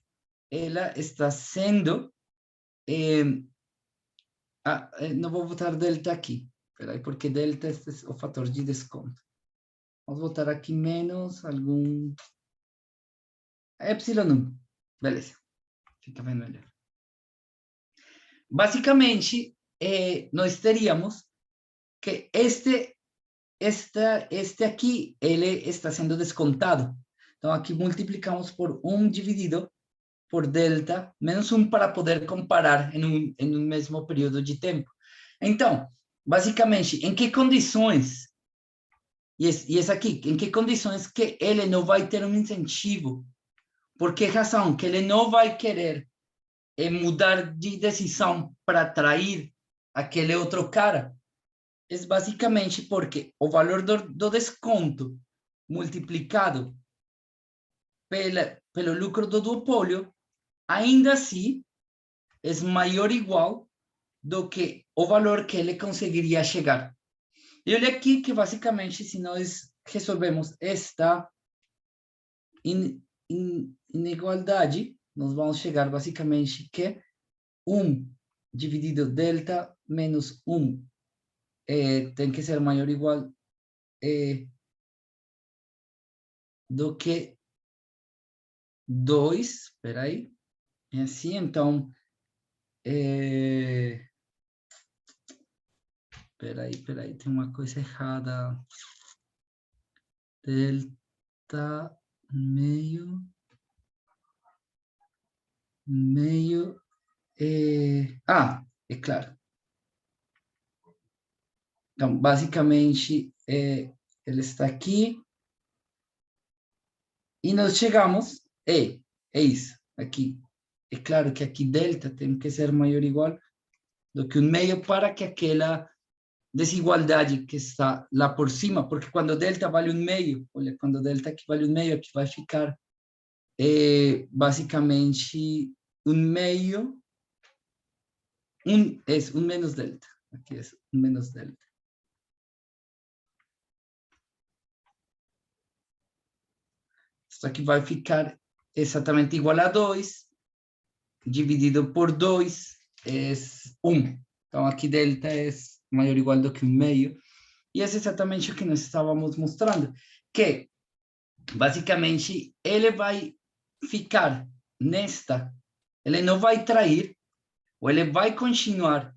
ela está sendo... não vou botar delta aqui, peraí, porque delta é o fator de desconto. Vamos botar aqui menos algum... Epsilon 1. Beleza. Fica bem melhor. Basicamente, nós teríamos que este aqui, ele está sendo descontado. Então, aqui multiplicamos por 1 dividido por delta, menos 1 para poder comparar em um mesmo período de tempo. Então, basicamente, em que condições, e esse aqui, em que condições que ele não vai ter um incentivo? Por que razão? Que ele não vai querer mudar de decisão para atrair aquele outro cara? É basicamente porque o valor do desconto multiplicado pelo lucro do duopólio, ainda assim, é maior ou igual do que o valor que ele conseguiria chegar. E olha aqui que, basicamente, se nós resolvemos esta inigualdade, nós vamos chegar, basicamente, que 1 dividido delta menos 1 tem que ser maior ou igual do que 2, espera aí, é assim, então, espera aí, tem uma coisa errada, delta meio, é claro. Então, basicamente, ele está aqui, e nós chegamos, é isso, aqui. É claro que aqui delta tem que ser maior ou igual do que 1/2 para que aquela desigualdade que está lá por cima, porque quando delta vale 1/2, olha, quando delta aqui vale 1/2, aqui vai ficar basicamente 1/2, é 1 menos delta, aqui é 1 menos delta. Isso aqui vai ficar exatamente igual a 2, dividido por 2 é 1. Então, aqui delta é maior ou igual do que 1/2. E é exatamente o que nós estávamos mostrando, que, basicamente, ele vai ficar nesta, ele não vai trair, ou ele vai continuar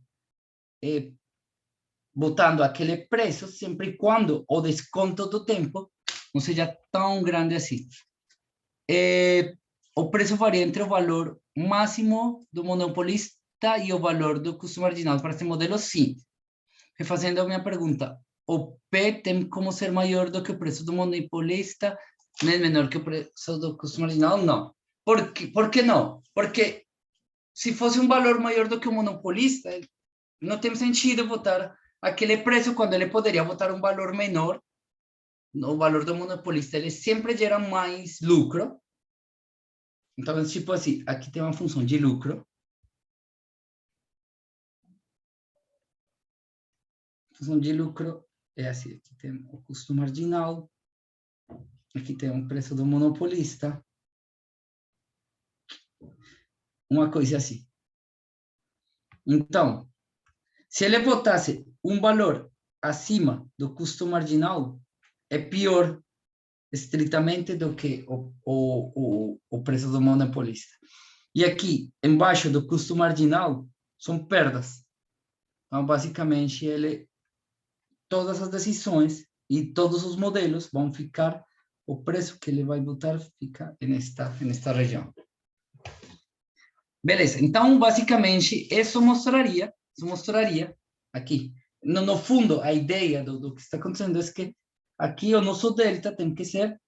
botando aquele preço, sempre e quando o desconto do tempo não seja tão grande assim. O preço varia entre o valor máximo do monopolista e o valor do custo marginal. Para esse modelo, sim. Refazendo a minha pergunta, o P tem como ser maior do que o preço do monopolista, nem menor que o preço do custo marginal? Não. Por que não? Porque se fosse um valor maior do que o monopolista, não tem sentido votar aquele preço quando ele poderia votar um valor menor. O valor do monopolista, ele sempre gera mais lucro. Então, tipo assim, aqui tem uma função de lucro. A função de lucro é assim, aqui tem o custo marginal, aqui tem o preço do monopolista. Uma coisa assim. Então, se ele botasse um valor acima do custo marginal, é pior estritamente do que o preço do monopolista. E aqui, embaixo do custo marginal, são perdas. Então, basicamente, todas as decisões e todos os modelos vão ficar o preço que ele vai botar fica nesta região. Beleza, então, basicamente, isso mostraria aqui. No fundo, a ideia do que está acontecendo é que aqui o nosso delta tem que ser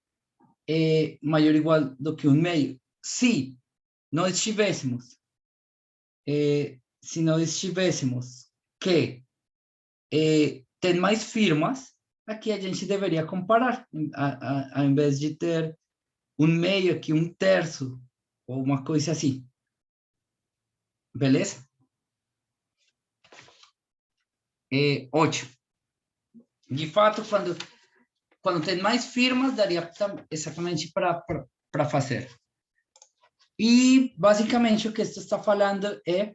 maior ou igual do que 1,5. Se nós tivéssemos que tem mais firmas, aqui a gente deveria comparar, ao invés de ter 1,5 aqui, 1/3, ou uma coisa assim. Beleza? Ótimo. De fato, quando tem mais firmas, daria exatamente para fazer. E, basicamente, o que você está falando é,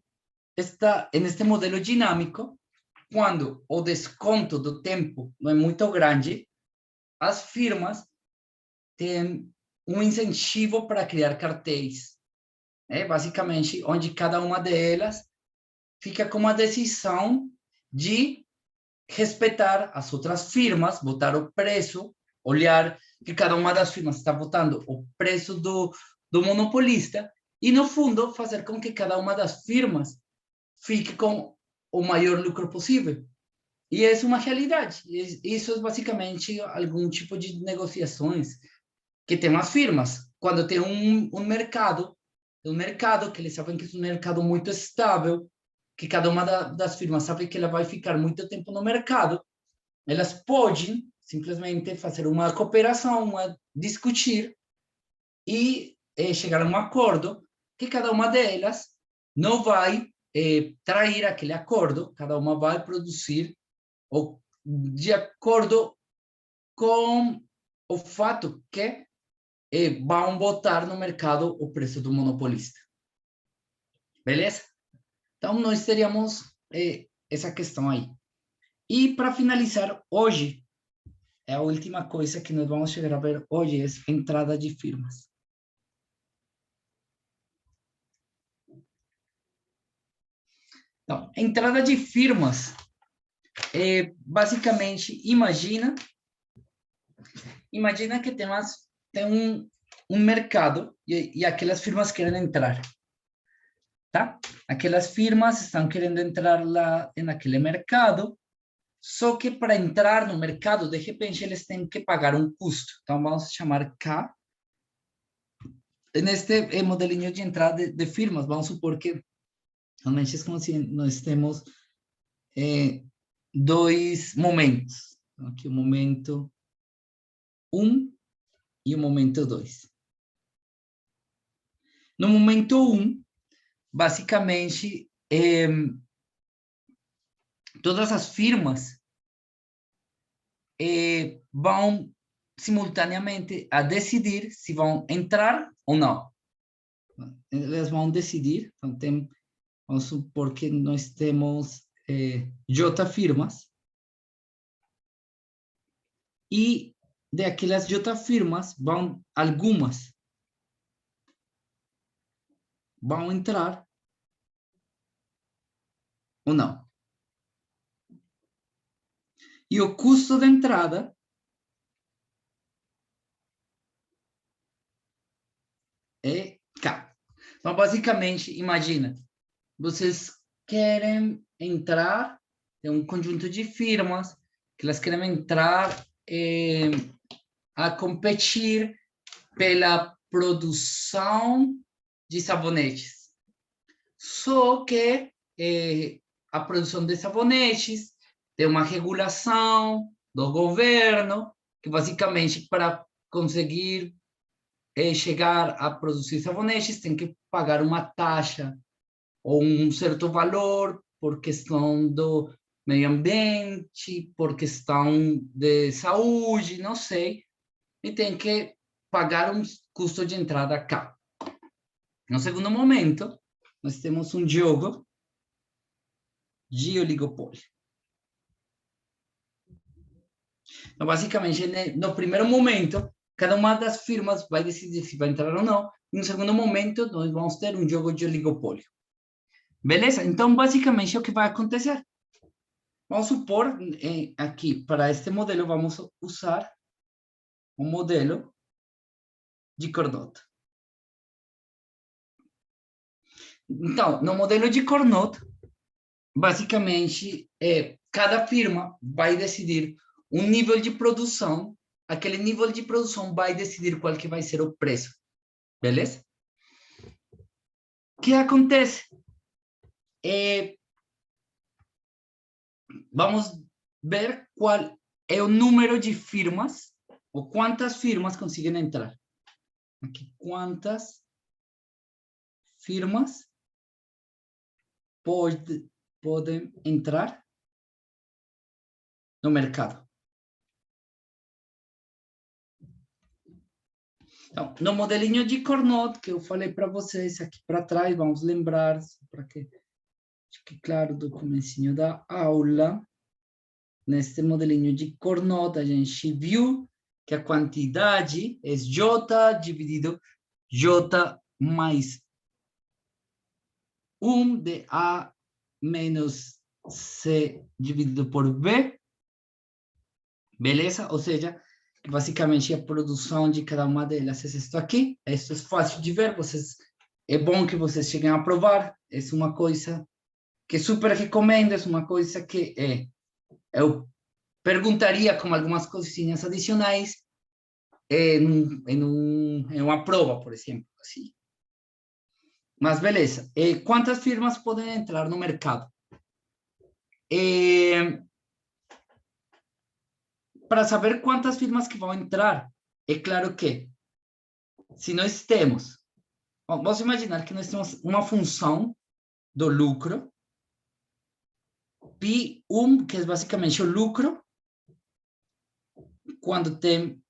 neste modelo dinâmico, quando o desconto do tempo não é muito grande, as firmas têm um incentivo para criar cartéis. Basicamente, onde cada uma delas fica com uma decisão de respeitar as outras firmas, botar o preço, olhar que cada uma das firmas está botando o preço do monopolista e, no fundo, fazer com que cada uma das firmas fique com o maior lucro possível. E é uma realidade. Isso é basicamente algum tipo de negociações que tem as firmas. Quando tem um mercado que eles sabem que é um mercado muito estável, que cada uma das firmas sabe que ela vai ficar muito tempo no mercado, elas podem simplesmente fazer uma cooperação, discutir e chegar a um acordo que cada uma delas não vai trair aquele acordo, cada uma vai produzir de acordo com o fato que vão botar no mercado o preço do monopolista. Beleza? Então, nós teríamos essa questão aí. E, para finalizar, hoje, a última coisa que nós vamos chegar a ver hoje é entrada de firmas. Então, entrada de firmas, basicamente, imagina que tem um mercado e aquelas firmas querem entrar. Tá? Aquelas firmas estão querendo entrar lá naquele mercado, só que para entrar no mercado, de repente, eles têm que pagar um custo. Então, vamos chamar K. Neste modelinho de entrada de firmas, vamos supor que realmente é como se nós temos dois momentos. Aqui o momento 1 e o momento 2. No momento 1, basicamente, todas as firmas vão simultaneamente a decidir se vão entrar ou não. Elas vão decidir. Então, vamos supor que nós temos J firmas. E daquelas J firmas, algumas vão entrar ou não. E o custo de entrada é K. Então, basicamente, imagina, vocês querem entrar, tem um conjunto de firmas que elas querem entrar a competir pela produção de sabonetes. Só que a produção de sabonetes tem uma regulação do governo, que basicamente para conseguir chegar a produzir sabonetes tem que pagar uma taxa ou um certo valor por questão do meio ambiente, por questão de saúde, não sei, e tem que pagar um custo de entrada K. No segundo momento, nós temos um jogo de oligopólio. Então, basicamente, no primeiro momento, cada uma das firmas vai decidir se vai entrar ou não, e no segundo momento, nós vamos ter um jogo de oligopólio. Beleza? Então, basicamente, é o que vai acontecer. Vamos supor, aqui, para este modelo, vamos usar um modelo de Carnot. Então, no modelo de Carnot, basicamente, cada firma vai decidir um nível de produção, aquele nível de produção vai decidir qual que vai ser o preço, beleza? O que acontece? Vamos ver qual é o número de firmas, ou quantas firmas conseguem entrar. Aqui, quantas firmas podem entrar no mercado. Então, no modelinho de Carnot, que eu falei para vocês aqui para trás, vamos lembrar, para que fique claro do comecinho da aula. Neste modelinho de Carnot, a gente viu que a quantidade é J dividido J mais 1 de A menos C dividido por B. Beleza? Ou seja, basicamente a produção de cada uma delas é isso aqui. Isso é fácil de ver. É bom que vocês cheguem a provar. É uma coisa que super recomendo. É uma coisa que eu perguntaria com algumas coisinhas adicionais em uma prova, por exemplo. Assim. Mas beleza. Quantas firmas podem entrar no mercado? Para saber quantas firmas que vão entrar, é claro que, se nós temos, vamos imaginar que nós temos uma função do lucro, Pi1, que é basicamente o lucro, quando tem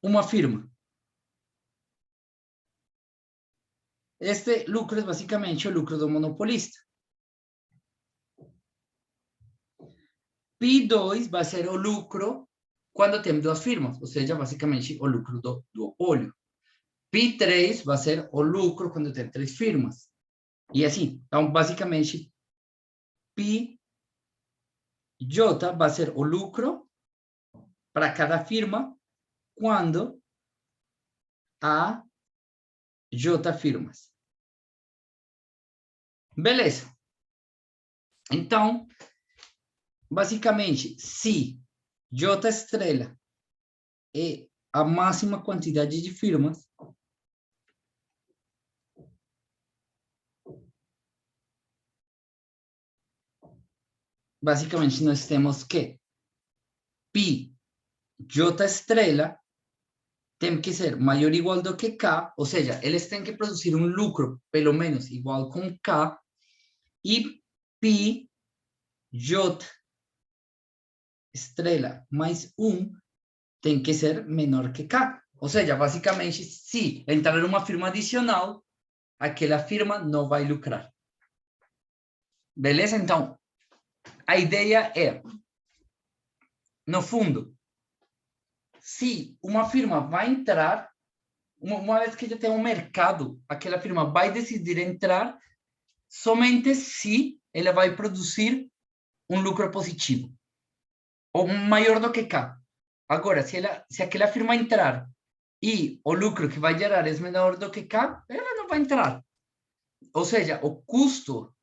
uma firma. Este lucro é basicamente o lucro do monopolista. Pi2 vai ser o lucro quando tem duas firmas, ou seja, basicamente o lucro do duopólio. Pi3 vai ser o lucro quando tem três firmas. E assim, então, basicamente, Pi J vai ser o lucro para cada firma quando há J firmas. Beleza. Então, basicamente, se J estrela é a máxima quantidade de firmas, basicamente nós temos que Pi J estrela tem que ser maior ou igual do que K, ou seja, eles têm que produzir um lucro pelo menos igual com K, e Pi J estrela mais 1 tem que ser menor que K. Ou seja, basicamente, se entrar uma firma adicional, aquela firma não vai lucrar. Beleza? Então, a ideia é, no fundo, se uma firma vai entrar, uma vez que já tem um mercado, aquela firma vai decidir entrar somente se ela vai produzir um lucro positivo, ou maior do que K. Agora, se aquela firma entrar e o lucro que vai gerar é menor do que K, ela não vai entrar. Ou seja, o custo,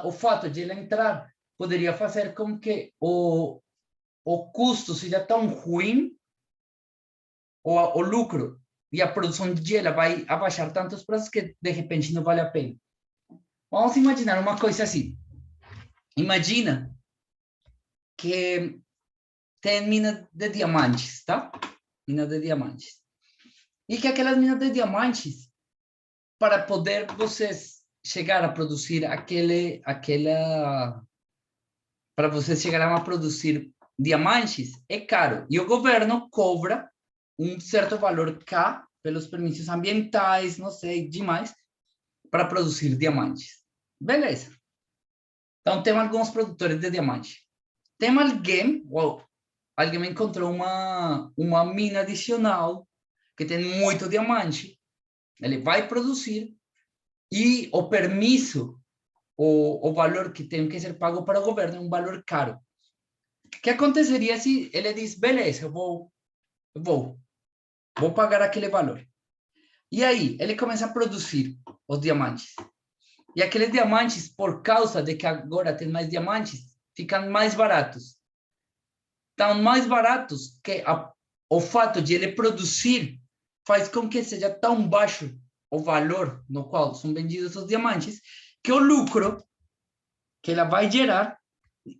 o fato de ela entrar, poderia fazer com que o custo seja tão ruim, o lucro e a produção de ela vai abaixar tantos preços que, de repente, não vale a pena. Vamos imaginar uma coisa assim. Imagina que tem mina de diamantes, tá? Mina de diamantes. E que aquelas minas de diamantes, para poder vocês chegar a produzir para vocês chegarem a produzir diamantes, é caro. E o governo cobra um certo valor K pelos permissos ambientais, não sei, demais, para produzir diamantes. Beleza. Então, tem alguns produtores de diamante. Tem alguém encontrou uma mina adicional que tem muito diamante. Ele vai produzir e o permisso, o valor que tem que ser pago para o governo é um valor caro. O que aconteceria se ele diz, beleza, eu vou. vou pagar aquele valor. E aí, ele começa a produzir os diamantes. E aqueles diamantes, por causa de que agora tem mais diamantes, ficam mais baratos. Estão mais baratos que o fato de ele produzir faz com que seja tão baixo o valor no qual são vendidos os diamantes, que o lucro que ela vai gerar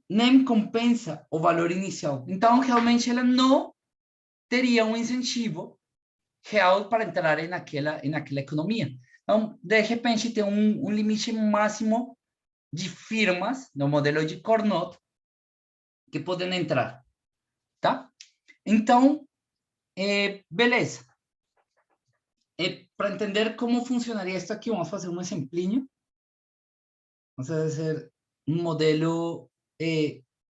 nem compensa o valor inicial. Então, realmente, ela não teria um incentivo real para entrar naquela economia. Então, de repente, tem um limite máximo de firmas no modelo de Carnot que podem entrar, tá? Então, beleza. Para entender como funcionaria isso aqui, vamos fazer um exemplinho. Vamos fazer um modelo,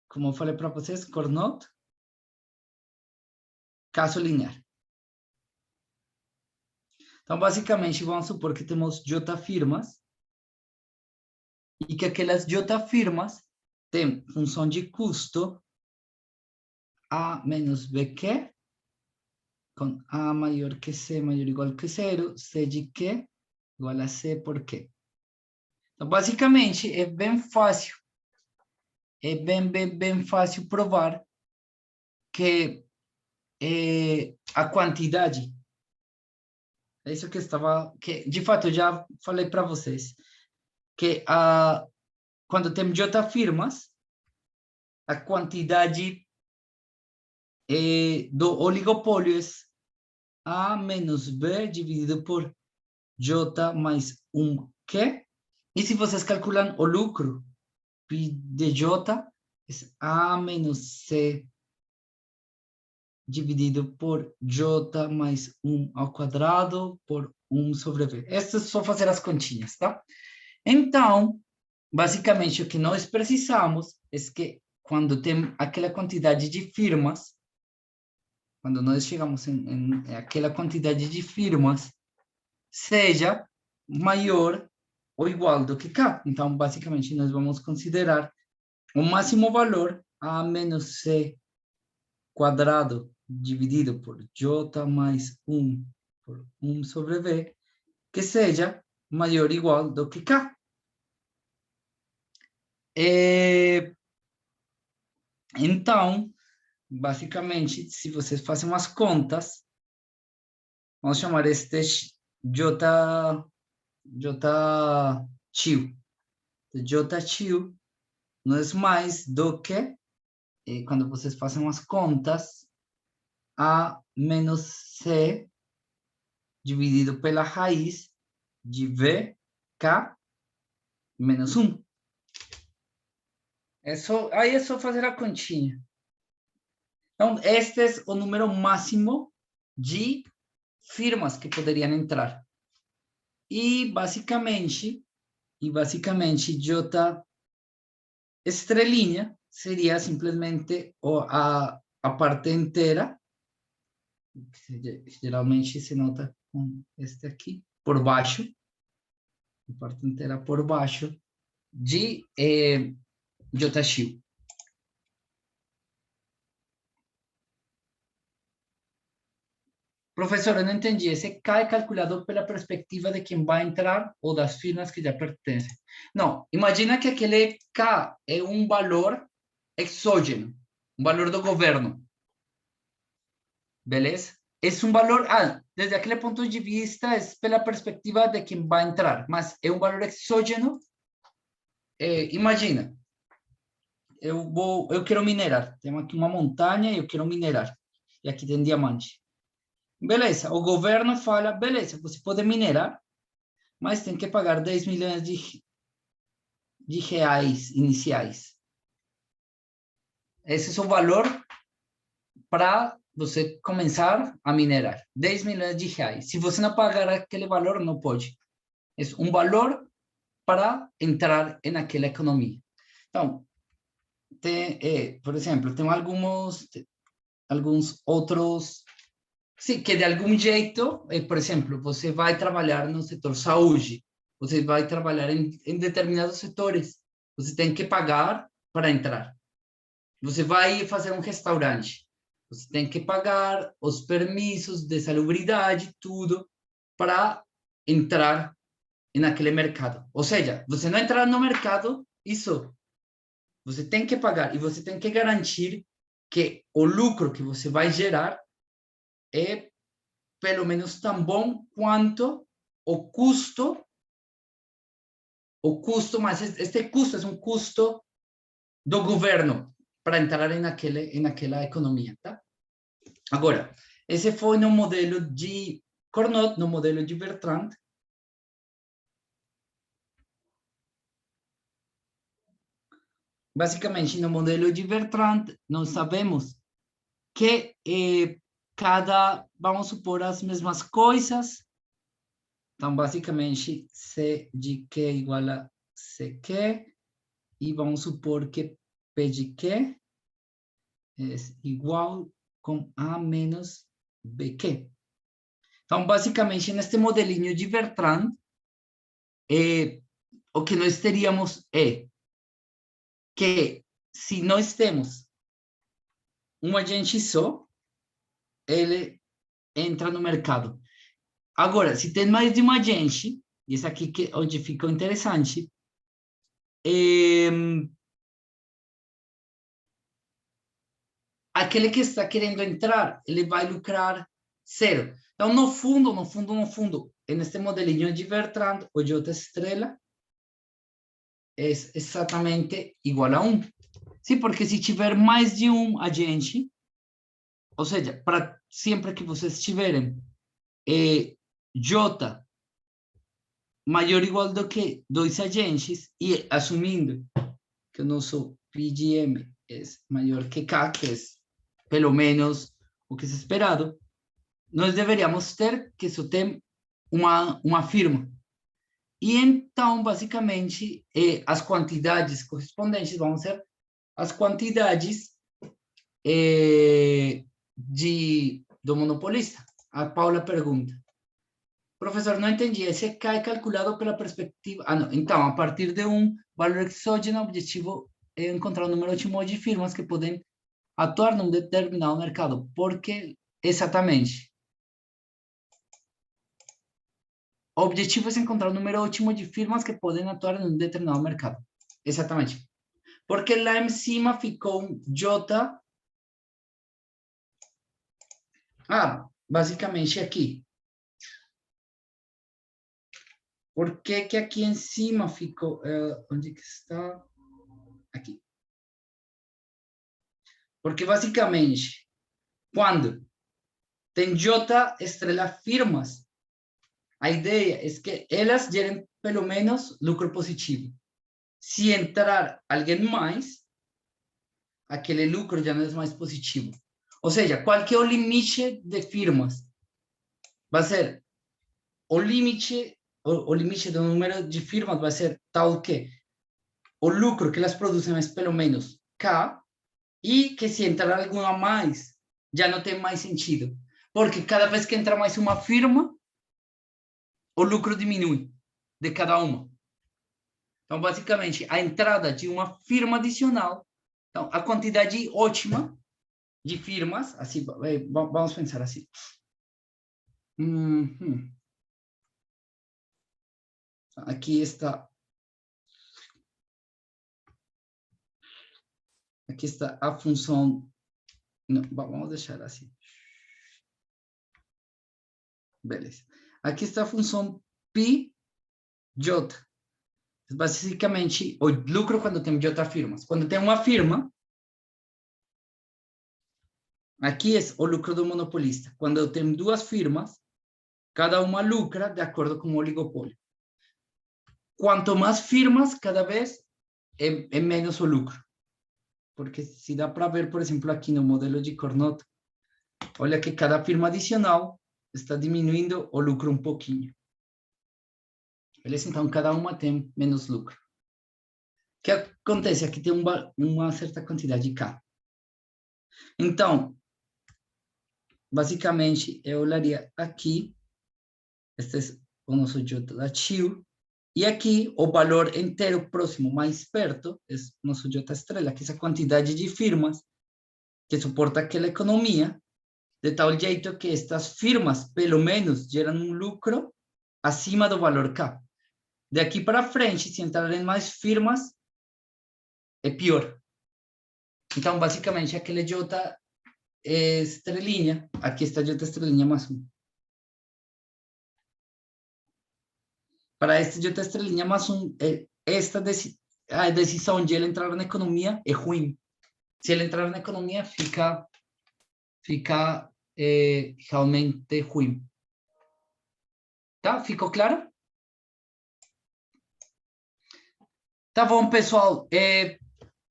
como eu falei para vocês, Carnot, caso linear. Então, basicamente, vamos supor que temos J firmas e que aquelas J firmas têm função de custo A menos BQ, com A maior que C, maior ou igual que zero, C de Q igual a C por Q. Então, basicamente, é bem fácil. É bem fácil provar que a quantidade, é isso que de fato eu já falei para vocês, que quando tem J firmas, a quantidade do oligopólio é A menos B dividido por J mais 1Q. E se vocês calculam o lucro de J, é A menos C dividido por J mais 1 ao quadrado por 1 sobre V. Isso é só fazer as continhas, tá? Então, basicamente, o que nós precisamos é que quando tem aquela quantidade de firmas, quando nós chegamos em aquela quantidade de firmas, seja maior ou igual do que K. Então, basicamente, nós vamos considerar o máximo valor A menos C quadrado dividido por J mais 1 por 1 sobre V, que seja maior ou igual do que K. Então, basicamente, se vocês fazem umas contas, vamos chamar este J tio. J tio não é mais do que, quando vocês fazem umas contas, A menos C dividido pela raiz de VK menos 1. Aí é só fazer a continha. Então, este é o número máximo de firmas que poderiam entrar. E basicamente, J estrelinha seria simplesmente a parte inteira, que geralmente se nota com este aqui, por baixo, a parte inteira por baixo, de J-Shield. Professor, eu não entendi. Esse K é calculado pela perspectiva de quem vai entrar ou das firmas que já pertencem. Não, imagina que aquele K é um valor exógeno, um valor do governo. Beleza? É um valor, desde aquele ponto de vista, é pela perspectiva de quem vai entrar, mas é um valor exógeno. Imagina, eu quero minerar. Tenho aqui uma montanha e eu quero minerar. E aqui tem diamante. Beleza, o governo fala, beleza, você pode minerar, mas tem que pagar 10 milhões de reais iniciais. Esse é o valor para você começar a minerar, 10 milhões de reais. Se você não pagar aquele valor, não pode. É um valor para entrar naquela economia. Então, por exemplo, tem alguns outros... Sim, que de algum jeito, por exemplo, você vai trabalhar no setor saúde, você vai trabalhar em determinados setores, você tem que pagar para entrar. Você vai fazer um restaurante, Você tem que pagar os permissos de salubridade, tudo, para entrar naquele mercado. Ou seja, você não entrar no mercado, isso, você tem que pagar e você tem que garantir que o lucro que você vai gerar é pelo menos tão bom quanto mas este custo é um custo do governo para entrar naquela economia, tá? Agora, esse foi no modelo de Carnot, no modelo de Bertrand. Basicamente, no modelo de Bertrand, nós sabemos que vamos supor, as mesmas coisas. Então, basicamente, C de Q igual a CQ, e vamos supor que P de Q é igual com A menos BQ. Então, basicamente, neste modelinho de Bertrand, o que nós teríamos é que, se nós temos um agente só, ele entra no mercado. Agora, se tem mais de um agente, e isso aqui que onde fica interessante, aquele que está querendo entrar, ele vai lucrar zero. Então, no fundo, neste modelinho de Bertrand, o J estrela é exatamente igual a 1. Sim, porque se tiver mais de um agente, ou seja, para sempre que vocês tiverem J maior ou igual do que 2 agentes, e assumindo que o nosso PGM é maior que K, que é pelo menos o que é esperado, nós deveríamos ter que só ter uma firma. E então, basicamente, as quantidades correspondentes vão ser as quantidades do monopolista. A Paula pergunta: professor, não entendi, esse K é calculado pela perspectiva... não. Então, a partir de um valor exógeno, o objetivo é encontrar um número ótimo de firmas que podem atuar num determinado mercado. Porque, exatamente, o objetivo é encontrar um número ótimo de firmas que podem atuar num determinado mercado. Exatamente. Porque lá em cima ficou um J... basicamente aqui. Por que que aqui em cima ficou... onde que está? Aqui. Porque, basicamente, quando tem J estrela firmas, a ideia é que elas gerem, pelo menos, lucro positivo. Se entrar alguém mais, aquele lucro já não é mais positivo. Ou seja, qual que é o limite de firmas? Vai ser o limite do número de firmas vai ser tal que o lucro que elas produzem é pelo menos K, e que se entrar alguma mais, já não tem mais sentido. Porque cada vez que entra mais uma firma, o lucro diminui de cada uma. Então, basicamente, a entrada de uma firma adicional, então, a quantidade ótima de firmas, assim, vamos pensar assim. Aqui está a função. Não, vamos deixar assim. Beleza. Aqui está a função πj. Basicamente, o lucro quando tem J firmas. Quando tem uma firma, aqui é o lucro do monopolista. Quando eu tenho duas firmas, cada uma lucra de acordo com o oligopólio. Quanto mais firmas, cada vez é menos o lucro. Porque se dá para ver, por exemplo, aqui no modelo de Carnot, olha que cada firma adicional está diminuindo o lucro um pouquinho. Beleza? Então, cada uma tem menos lucro. O que acontece? Aqui tem uma certa quantidade de K. Então, basicamente, eu olharia aqui, este é o nosso J da TIL, e aqui o valor inteiro próximo mais perto é o nosso J estrela, que é essa quantidade de firmas que suporta aquela economia, de tal jeito que estas firmas, pelo menos, geram um lucro acima do valor K. De aqui para frente, se entrarem mais firmas, é pior. Então, basicamente, aquele J é estrelinha, aqui está J estrelinha mais 1. Para este J estrelinha mais 1, a decisão de ele entrar na economia é ruim. Se ele entrar na economia, fica realmente ruim. Tá? Ficou claro? Tá bom, pessoal.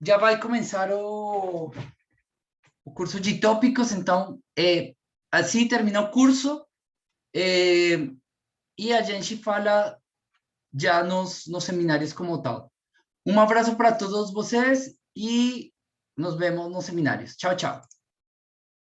Já vai começar o curso de tópicos, então, assim termina o curso, e a gente fala já nos seminários como tal. Um abraço para todos vocês e nos vemos nos seminários. Tchau, tchau.